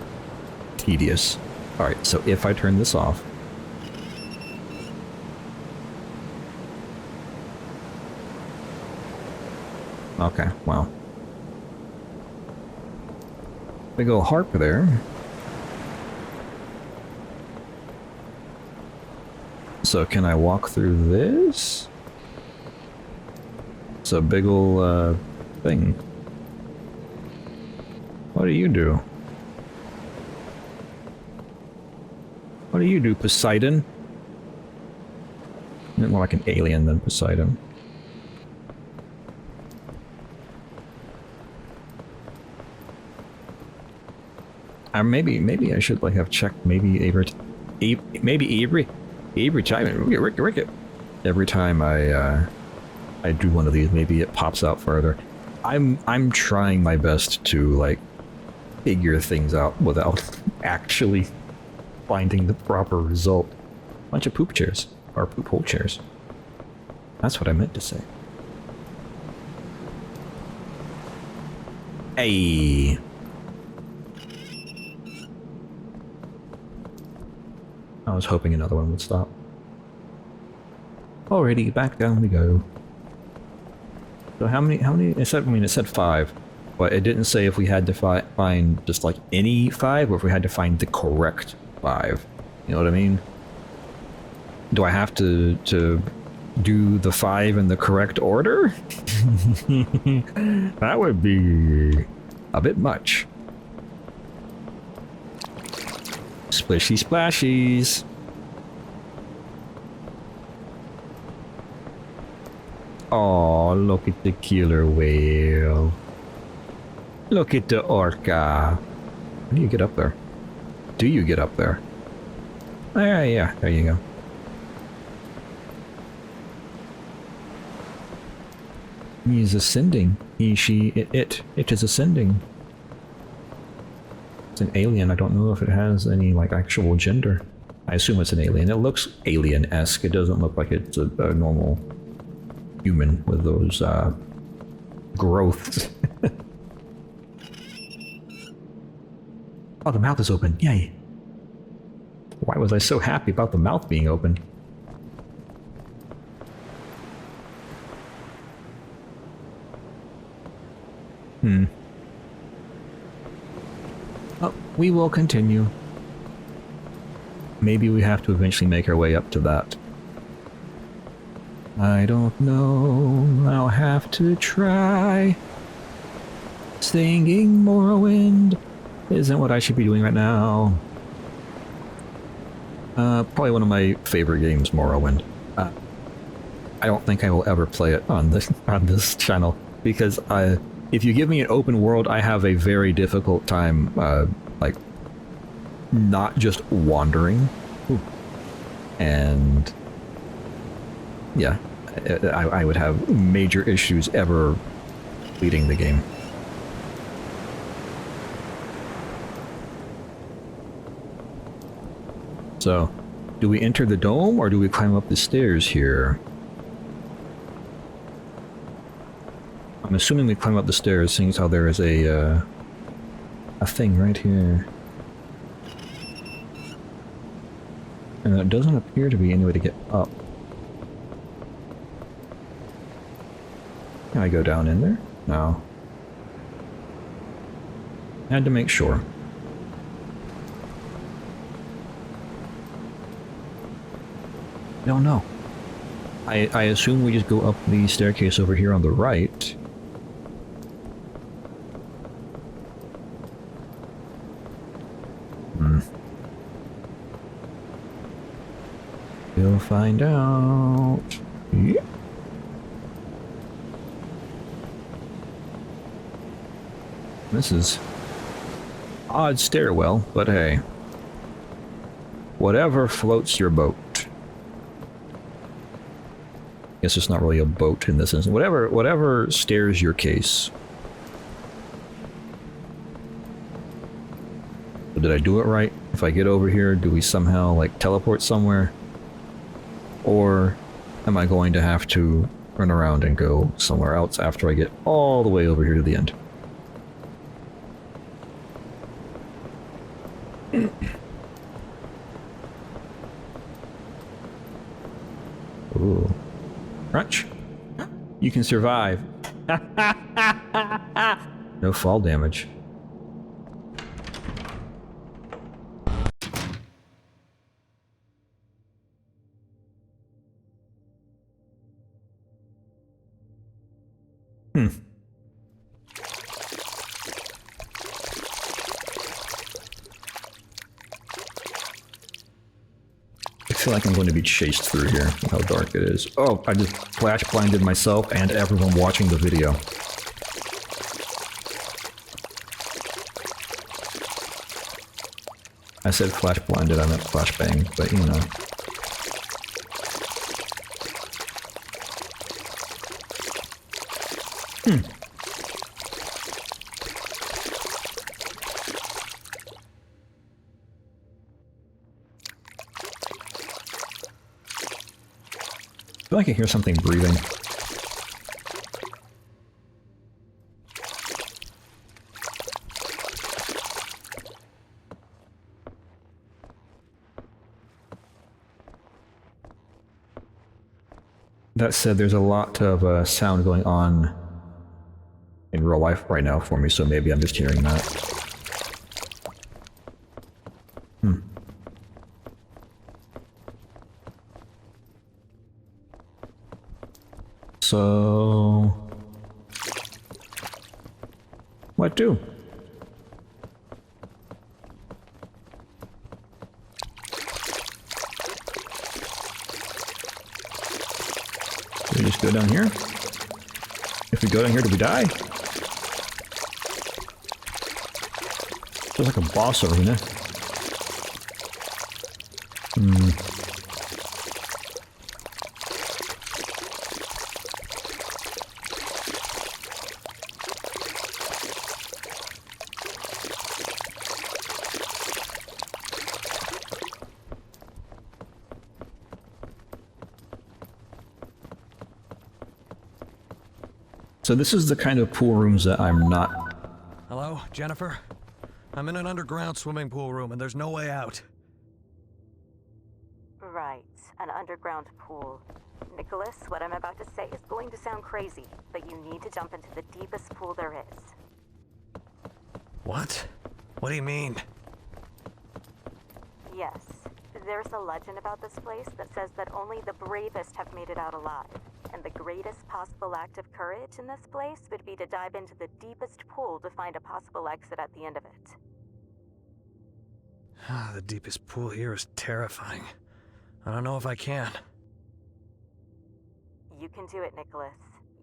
tedious. Alright, so if I turn this off... Okay, wow. Big ol' harp there. So can I walk through this? It's a big ol' thing. What do you do? What do you do, Poseidon? More like an alien than Poseidon. Maybe I should like have checked maybe every time I do one of these, maybe it pops out further. I'm trying my best to like figure things out without actually finding the proper result. Bunch of poop chairs or poop hole chairs. That's what I meant to say. Hey. I was hoping another one would stop. Alrighty, back down we go. So how many, it said 5, but it didn't say if we had to find just like any 5 or if we had to find the correct 5. You know what I mean? Do I have to do the 5 in the correct order? That would be a bit much. Splishy splashies. Oh, look at the killer whale. Look at the orca. How do you get up there? Do you get up there? Yeah, there you go. He is ascending. He, she, it is ascending. It's an alien. I don't know if it has any like actual gender. I assume it's an alien. It looks alien-esque. It doesn't look like it's a normal human with those growths. Oh, the mouth is open. Yay. Why was I so happy about the mouth being open? Oh, we will continue. Maybe we have to eventually make our way up to that. I don't know. I'll have to try. Singing Morrowind isn't what I should be doing right now. Probably one of my favorite games, Morrowind. I don't think I will ever play it on this channel because if you give me an open world, I have a very difficult time like not just wandering. Ooh. And yeah, I would have major issues ever leading the game. So, do we enter the dome or do we climb up the stairs here? I'm assuming we climb up the stairs, seeing as how there is a thing right here. And there doesn't appear to be any way to get up. Can I go down in there? No. Had to make sure. Don't know. I assume we just go up the staircase over here on the right. We'll find out. Yeah. This is odd stairwell, but hey. Whatever floats your boat. Guess it's not really a boat in this instance. Whatever steers your case. So did I do it right? If I get over here, do we somehow like teleport somewhere? Or am I going to have to run around and go somewhere else after I get all the way over here to the end? Ooh. Crunch. You can survive. No fall damage. I feel like I'm going to be chased through here, how dark it is. Oh, I just flash blinded myself and everyone watching the video. I said flash blinded, I meant flashbang, but you know. I feel like I hear something breathing. That said, there's a lot of sound going on in real life right now for me, so maybe I'm just hearing that. So... what do? Do we just go down here? If we go down here, do we die? Feels like a boss arena. So this is the kind of pool rooms that I'm not... Hello, Jennifer? I'm in an underground swimming pool room and there's no way out. Right, an underground pool. Nikolas, what I'm about to say is going to sound crazy, but you need to jump into the deepest pool there is. What? What do you mean? Yes, there's a legend about this place that says that only the bravest have made it out alive. And the greatest possible act of courage in this place would be to dive into the deepest pool to find a possible exit at the end of it. The deepest pool here is terrifying. I don't know if I can. You can do it, Nikolas.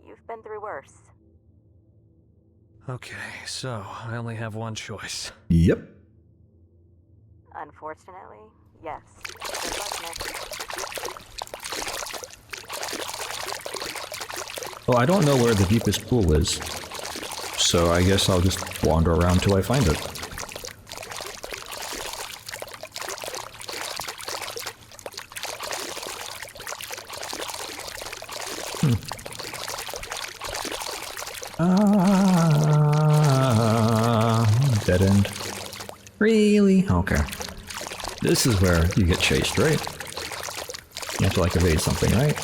You've been through worse. Okay, so I only have one choice. Yep. Unfortunately, yes. Good luck, Nick. Well, I don't know where the deepest pool is, so I guess I'll just wander around till I find it. Dead end. Really? Okay. This is where you get chased, right? You have to, like, evade something, right?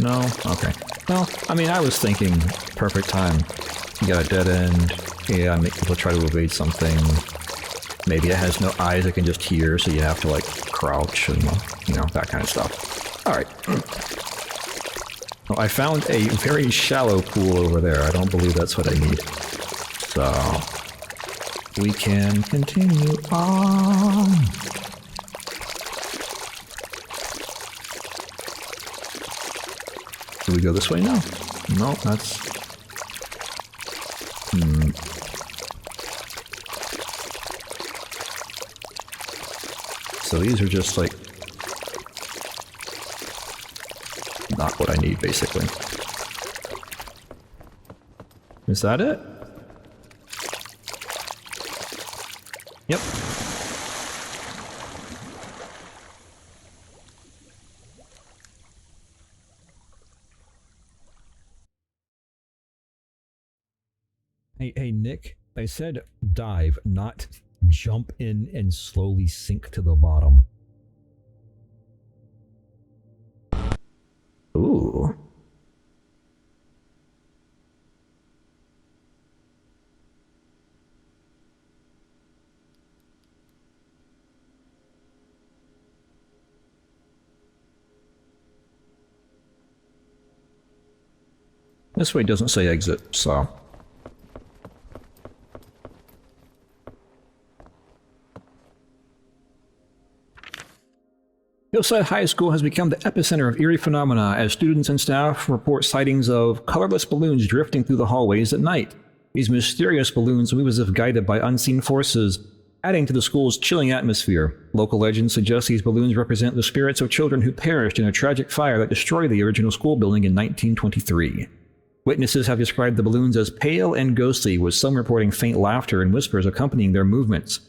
No? Okay. Well, I mean, I was thinking perfect time. You got a dead end. Yeah, make people try to evade something. Maybe it has no eyes it can just hear, so you have to, like, crouch and, you know, that kind of stuff. Alright. Well, I found a very shallow pool over there. I don't believe that's what I need. So... we can continue on. Do we go this way now? No, that's... So these are just, like... not what I need, basically. Is that it? Yep. Hey, Nick, I said dive, not jump in and slowly sink to the bottom. Ooh. This way doesn't say exit, so... Hillside High School has become the epicenter of eerie phenomena as students and staff report sightings of colorless balloons drifting through the hallways at night. These mysterious balloons move as if guided by unseen forces, adding to the school's chilling atmosphere. Local legends suggest these balloons represent the spirits of children who perished in a tragic fire that destroyed the original school building in 1923. Witnesses have described the balloons as pale and ghostly, with some reporting faint laughter and whispers accompanying their movements.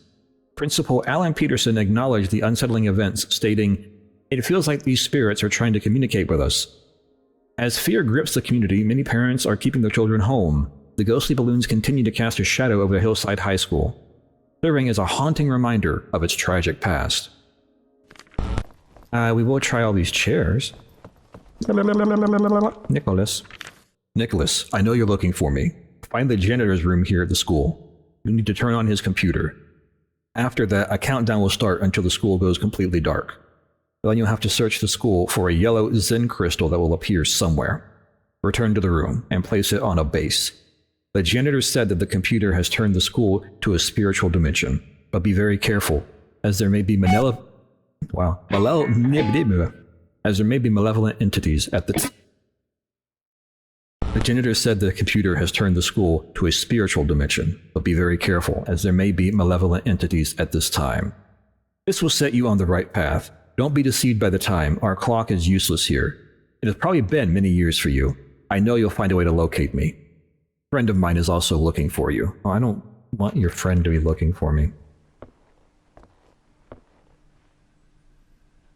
Principal Alan Peterson acknowledged the unsettling events, stating, "It feels like these spirits are trying to communicate with us." As fear grips the community, many parents are keeping their children home. The ghostly balloons continue to cast a shadow over Hillside High School, serving as a haunting reminder of its tragic past. We will try all these chairs. Nikolas, I know you're looking for me. Find the janitor's room here at the school. You need to turn on his computer. After that, a countdown will start until the school goes completely dark. Then you'll have to search the school for a yellow Zen crystal that will appear somewhere. Return to the room and place it on a base. The janitor said that the computer has turned the school to a spiritual dimension, but be very careful, as there may be malevolent entities at the The janitor said the computer has turned the school to a spiritual dimension, but be very careful, as there may be malevolent entities at this time. This will set you on the right path. Don't be deceived by the time. Our clock is useless here. It has probably been many years for you. I know you'll find a way to locate me. A friend of mine is also looking for you. Oh, I don't want your friend to be looking for me.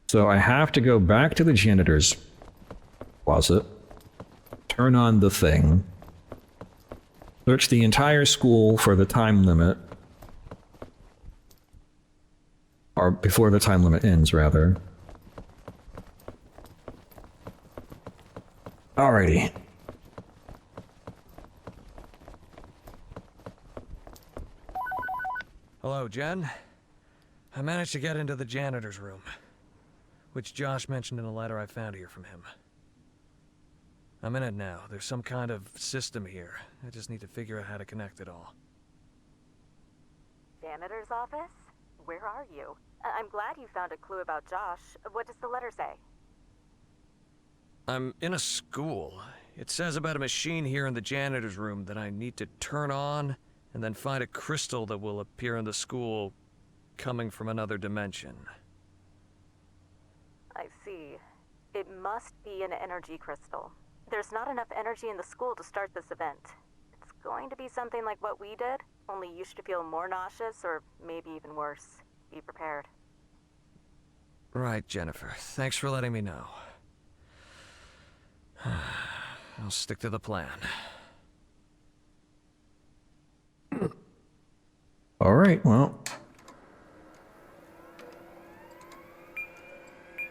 So I have to go back to the janitor's closet, turn on the thing, search the entire school for the time limit, or before the time limit ends, rather. Alrighty. Hello, Jen. I managed to get into the janitor's room, which Josh mentioned in a letter I found here from him. I'm in it now. There's some kind of system here. I just need to figure out how to connect it all. Janitor's office? Where are you? I'm glad you found a clue about Josh. What does the letter say? I'm in a school. It says about a machine here in the janitor's room that I need to turn on and then find a crystal that will appear in the school coming from another dimension. I see. It must be an energy crystal. There's not enough energy in the school to start this event. It's going to be something like what we did, only you should feel more nauseous or maybe even worse. Be prepared. Right, Jennifer. Thanks for letting me know. I'll stick to the plan. Alright, well.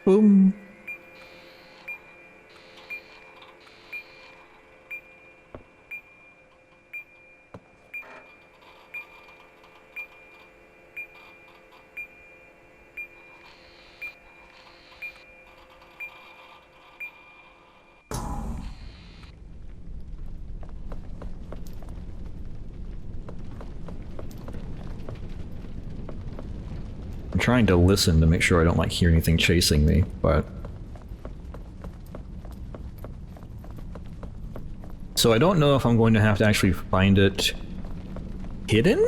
Boom. I'm trying to listen to make sure I don't like hear anything chasing me, but... So I don't know if I'm going to have to actually find it hidden?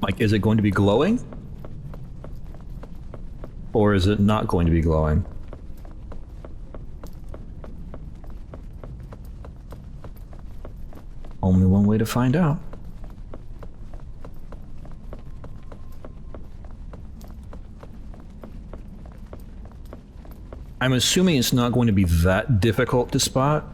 Like, is it going to be glowing? Or is it not going to be glowing? Only one way to find out. I'm assuming it's not going to be that difficult to spot.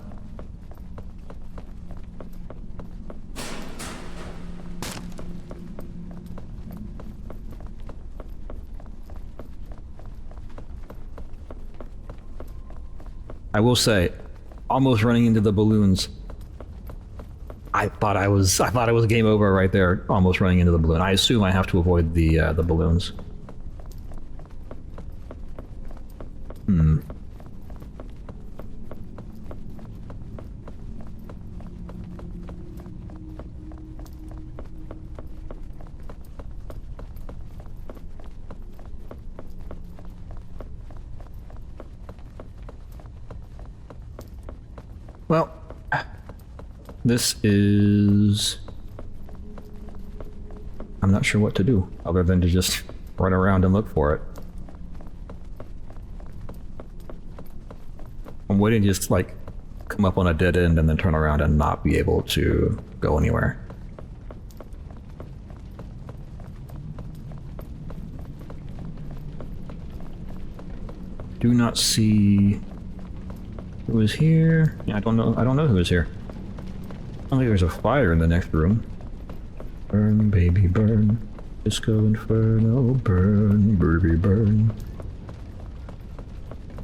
I will say, almost running into the balloons. I thought it was game over right there, almost running into the balloon. I assume I have to avoid the balloons. Hmm. Well, this is... I'm not sure what to do, other than to just run around and look for it. I'm waiting to just, like, come up on a dead end and then turn around and not be able to go anywhere. Do not see... who is here? Yeah, I don't know who is here. I don't think there's a fire in the next room. Burn, baby, burn. Disco Inferno, burn, baby, burn.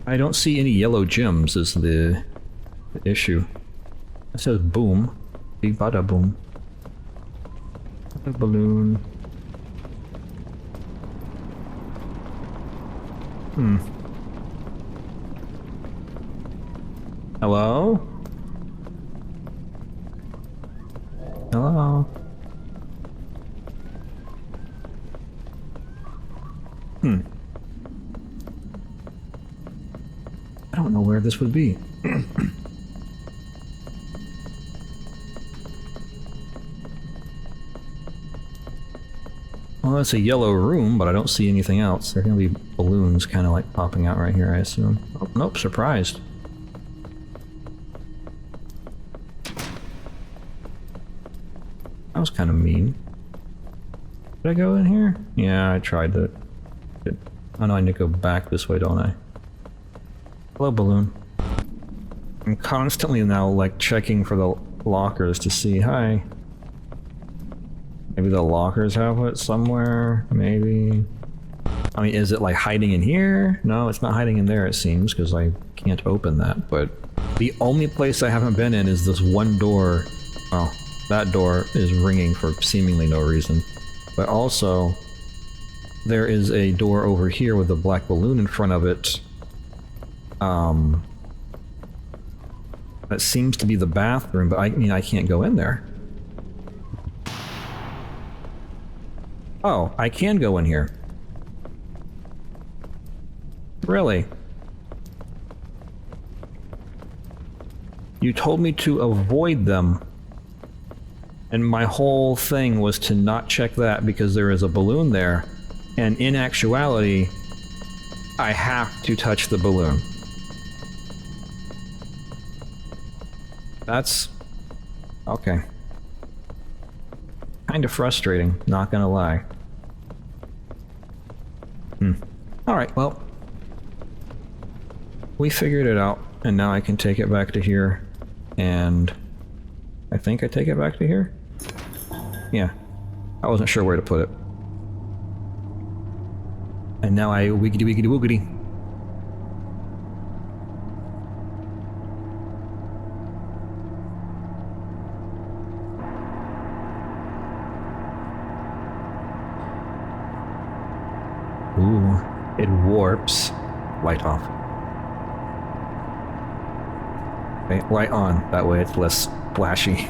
I don't see any yellow gems is the issue. It says boom. Big bada boom. A balloon. Hmm. Hello? Hello? Hmm. I don't know where this would be. Well, that's a yellow room, but I don't see anything else. There are gonna be balloons kind of like popping out right here, I assume. Oh, nope, surprised. That was kind of mean. Did I go in here? Yeah, I tried to. Oh no, I need to go back this way, don't I? Hello, balloon. I'm constantly now, like, checking for the lockers to see. Hi. Maybe the lockers have it somewhere? Maybe. I mean, is it, like, hiding in here? No, it's not hiding in there, it seems, because I can't open that. But the only place I haven't been in is this one door. Oh. That door is ringing for seemingly no reason. But also, there is a door over here with a black balloon in front of it. That seems to be the bathroom, but I mean, I can't go in there. Oh, I can go in here. Really? You told me to avoid them. And my whole thing was to not check that because there is a balloon there. And in actuality, I have to touch the balloon. That's... okay. Kind of frustrating, not gonna lie. Alright, well. We figured it out, and now I can take it back to here. And... I think I take it back to here? Yeah. I wasn't sure where to put it. And now I wiggity wiggity woogity. Ooh, it warps. Light off. Okay, light on. That way it's less flashy.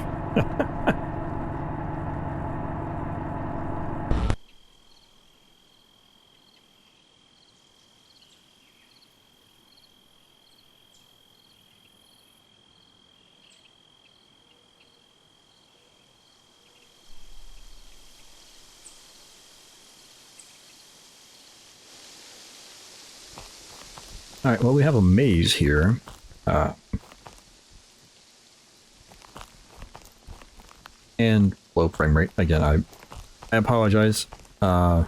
Alright, well, we have a maze here. And low frame rate. Again, I apologize. You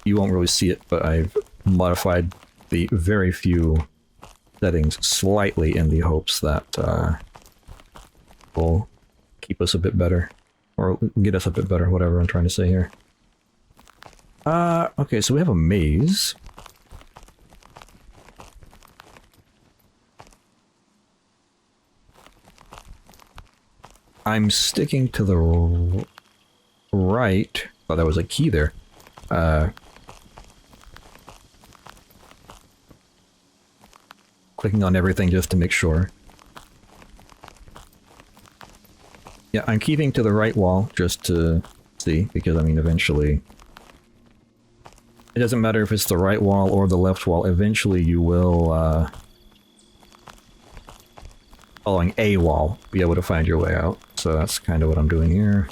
won't really see it, but I've modified the very few settings slightly in the hopes that will keep us a bit better. Or get us a bit better, whatever I'm trying to say here. Okay, so we have a maze. I'm sticking to the right. Oh, that was a key there. Clicking on everything just to make sure. Yeah, I'm keeping to the right wall just to see, because I mean, eventually... It doesn't matter if it's the right wall or the left wall, eventually you will, following a wall, be able to find your way out. So that's kind of what I'm doing here.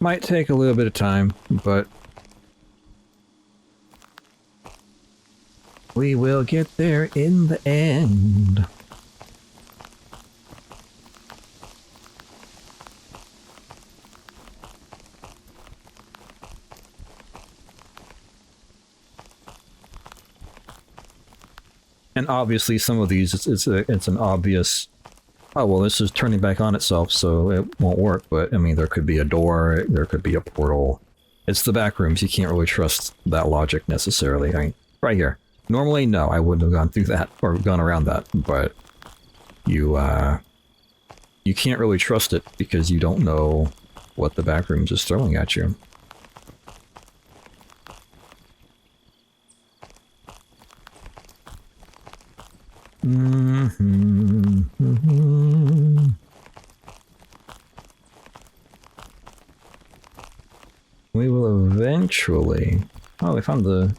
Might take a little bit of time, but... we will get there in the end. And obviously some of these, it's an obvious, oh well, this is turning back on itself, so it won't work. But I mean, there could be a door, there could be a portal. It's the Backrooms, you can't really trust that logic necessarily. I mean, right here. Normally, no, I wouldn't have gone through that, or gone around that, but you can't really trust it because you don't know what the Backrooms is throwing at you. We will eventually... Oh, we found the...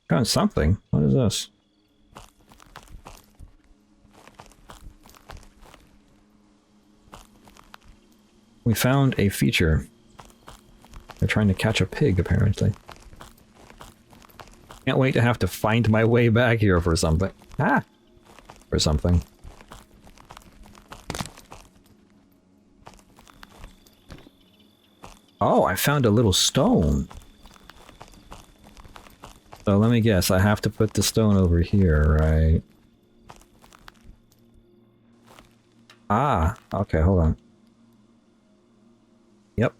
Found something. What is this? We found a feature. They're trying to catch a pig, apparently. Can't wait to have to find my way back here for something. Ah! For something. Oh, I found a little stone. So let me guess, I have to put the stone over here, right? Ah, okay, hold on. Yep.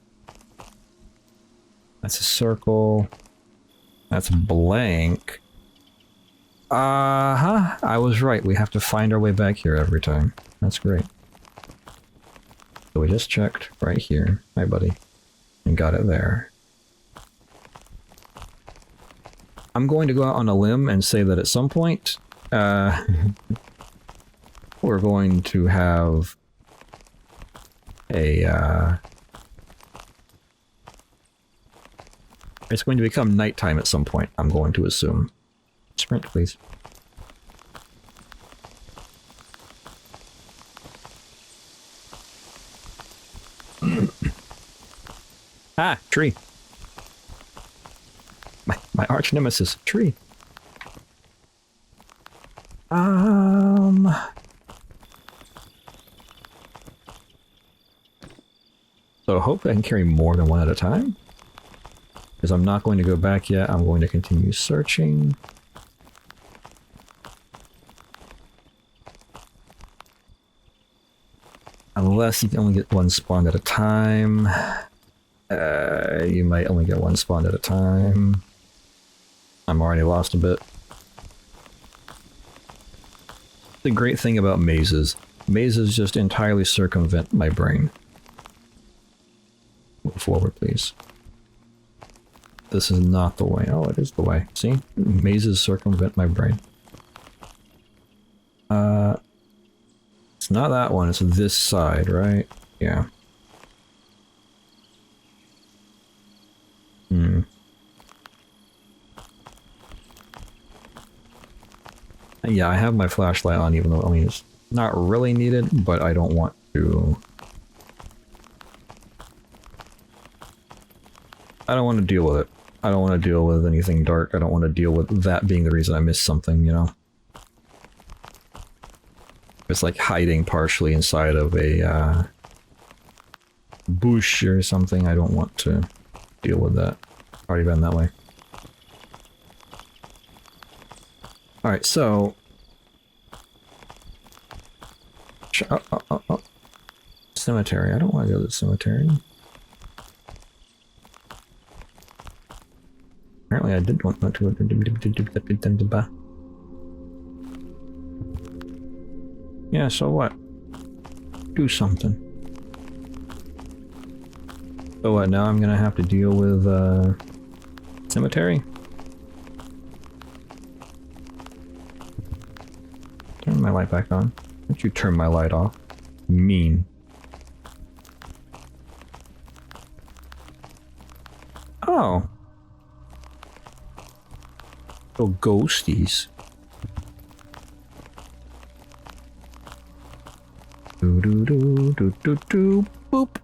That's a circle. That's blank. Uh-huh, I was right. We have to find our way back here every time. That's great. So we just checked right here. Hi, buddy. And got it there. I'm going to go out on a limb and say that at some point, we're going to have a, it's going to become nighttime at some point, I'm going to assume. Sprint, please. Ah, tree. My arch nemesis, tree. So hope I can carry more than one at a time. Because I'm not going to go back yet, I'm going to continue searching. Unless you can only get one spawn at a time. You might only get one spawn at a time. I'm already lost a bit. The great thing about mazes. Mazes just entirely circumvent my brain. Move forward, please. This is not the way. Oh, it is the way. See? Mazes circumvent my brain. It's not that one, it's this side, right? Yeah. Yeah, I have my flashlight on, even though, I mean, it's not really needed, but I don't want to... I don't want to deal with it. I don't want to deal with anything dark. I don't want to deal with that being the reason I missed something, you know? It's like hiding partially inside of a, bush or something. I don't want to deal with that. Already been that way. Alright, so... Oh. Cemetery. I don't want to go to the cemetery. Apparently I did want to... Yeah, so what? Do something. So what, now I'm gonna have to deal with, cemetery? Turn my light back on. Why don't you turn my light off? Mean. Oh. Oh, ghosties. Do do do do do do boop.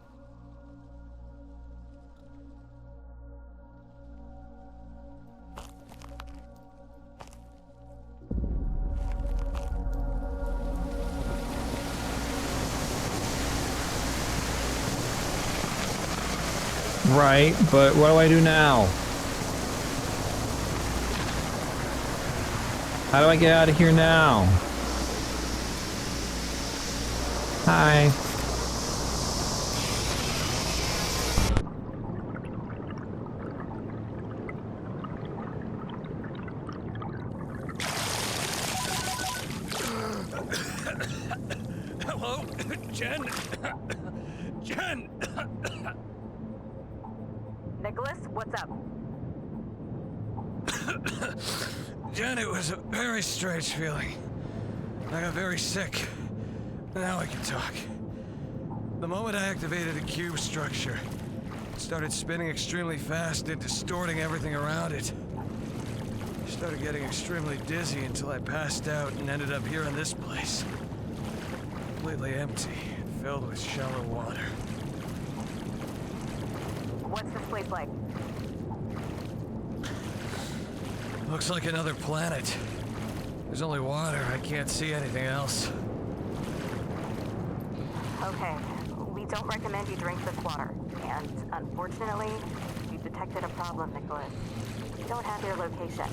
Right, but what do I do now? How do I get out of here now? Hi. Hello? Jen? Jen! Nikolas, what's up? Jen, it was a very strange feeling. I got very sick. Now I can talk. The moment I activated the cube structure, it started spinning extremely fast and distorting everything around it. I started getting extremely dizzy until I passed out and ended up here in this place. Completely empty and filled with shallow water. What's this place like? Looks like another planet. There's only water. I can't see anything else. Okay, we don't recommend you drink this water. And unfortunately, we've detected a problem, Nikolas. We don't have your location.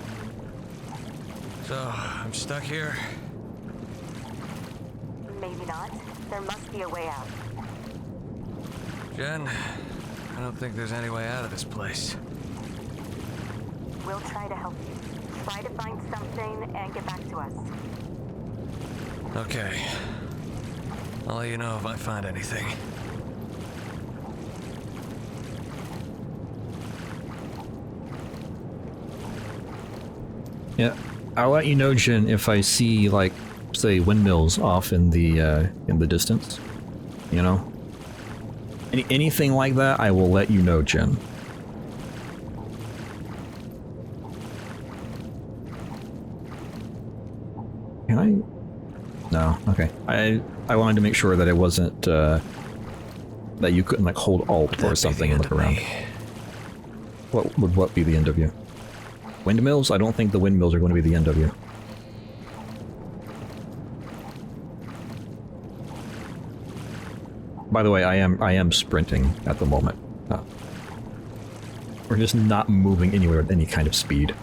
So, I'm stuck here. Maybe not. There must be a way out. Jen, I don't think there's any way out of this place. We'll try to help you. Try to find something and get back to us. Okay. I'll let you know if I find anything. Yeah, I'll let you know, Jin, if I see, like, say, windmills off in the distance. You know? Anything like that, I will let you know, Jin. Can I? No, okay. I wanted to make sure that it wasn't, that you couldn't, like, hold Alt or something and look around. What would what be the end of you? Windmills? I don't think the windmills are going to be the end of you. By the way, I am sprinting at the moment. We're just not moving anywhere with any kind of speed.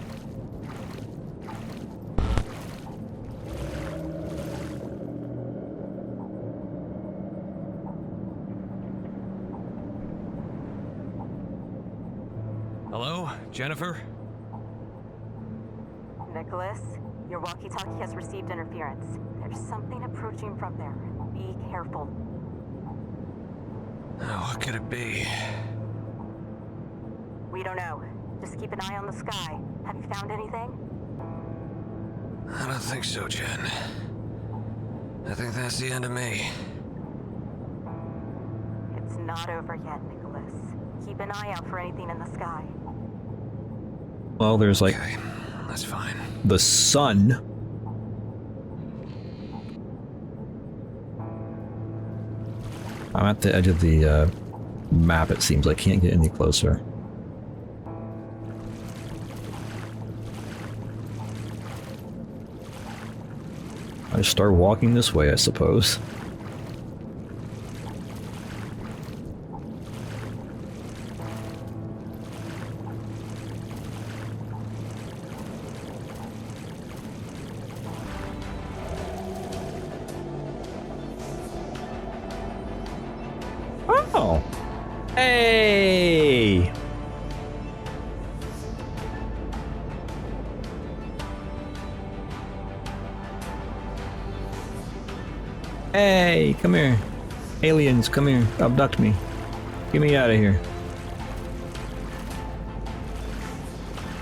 Hello? Jennifer? Nikolas, your walkie-talkie has received interference. There's something approaching from there. Be careful. Oh, what could it be? We don't know. Just keep an eye on the sky. Have you found anything? I don't think so, Jen. I think that's the end of me. It's not over yet, Nikolas. Keep an eye out for anything in the sky. Well, there's like... Okay, that's fine. The sun. I'm at the edge of the map, it seems. I can't get any closer. I start walking this way, I suppose. Oh! Hey! Hey, come here. Aliens, come here. Abduct me. Get me out of here.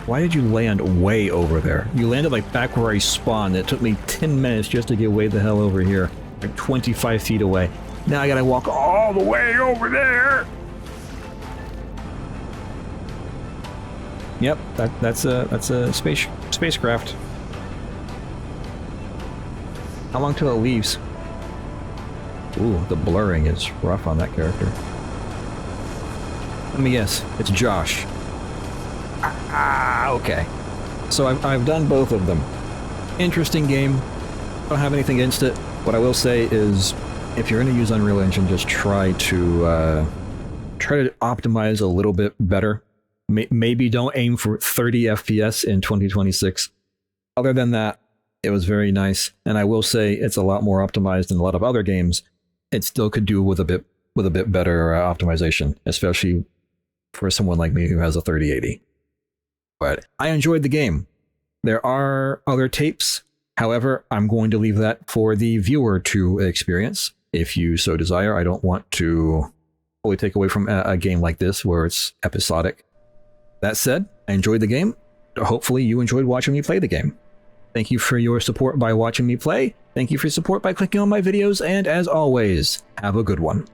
Why did you land way over there? You landed like back where I spawned. It took me 10 minutes just to get way the hell over here. Like 25 feet away. Now I gotta walk all the way over there! Yep, that's a spacecraft. How long till it leaves? Ooh, the blurring is rough on that character. Let me guess, it's Josh. Okay. So I've done both of them. Interesting game. Don't have anything against it. What I will say is, if you're going to use Unreal Engine, just try to optimize a little bit better. Maybe don't aim for 30 FPS in 2026. Other than that, it was very nice, and I will say it's a lot more optimized than a lot of other games. It still could do with a bit better optimization, especially for someone like me who has a 3080. But I enjoyed the game. There are other tapes. However, I'm going to leave that for the viewer to experience, if you so desire. I don't want to fully take away from a game like this where it's episodic. That said, I enjoyed the game. Hopefully you enjoyed watching me play the game. Thank you for your support by watching me play. Thank you for your support by clicking on my videos. And as always, have a good one.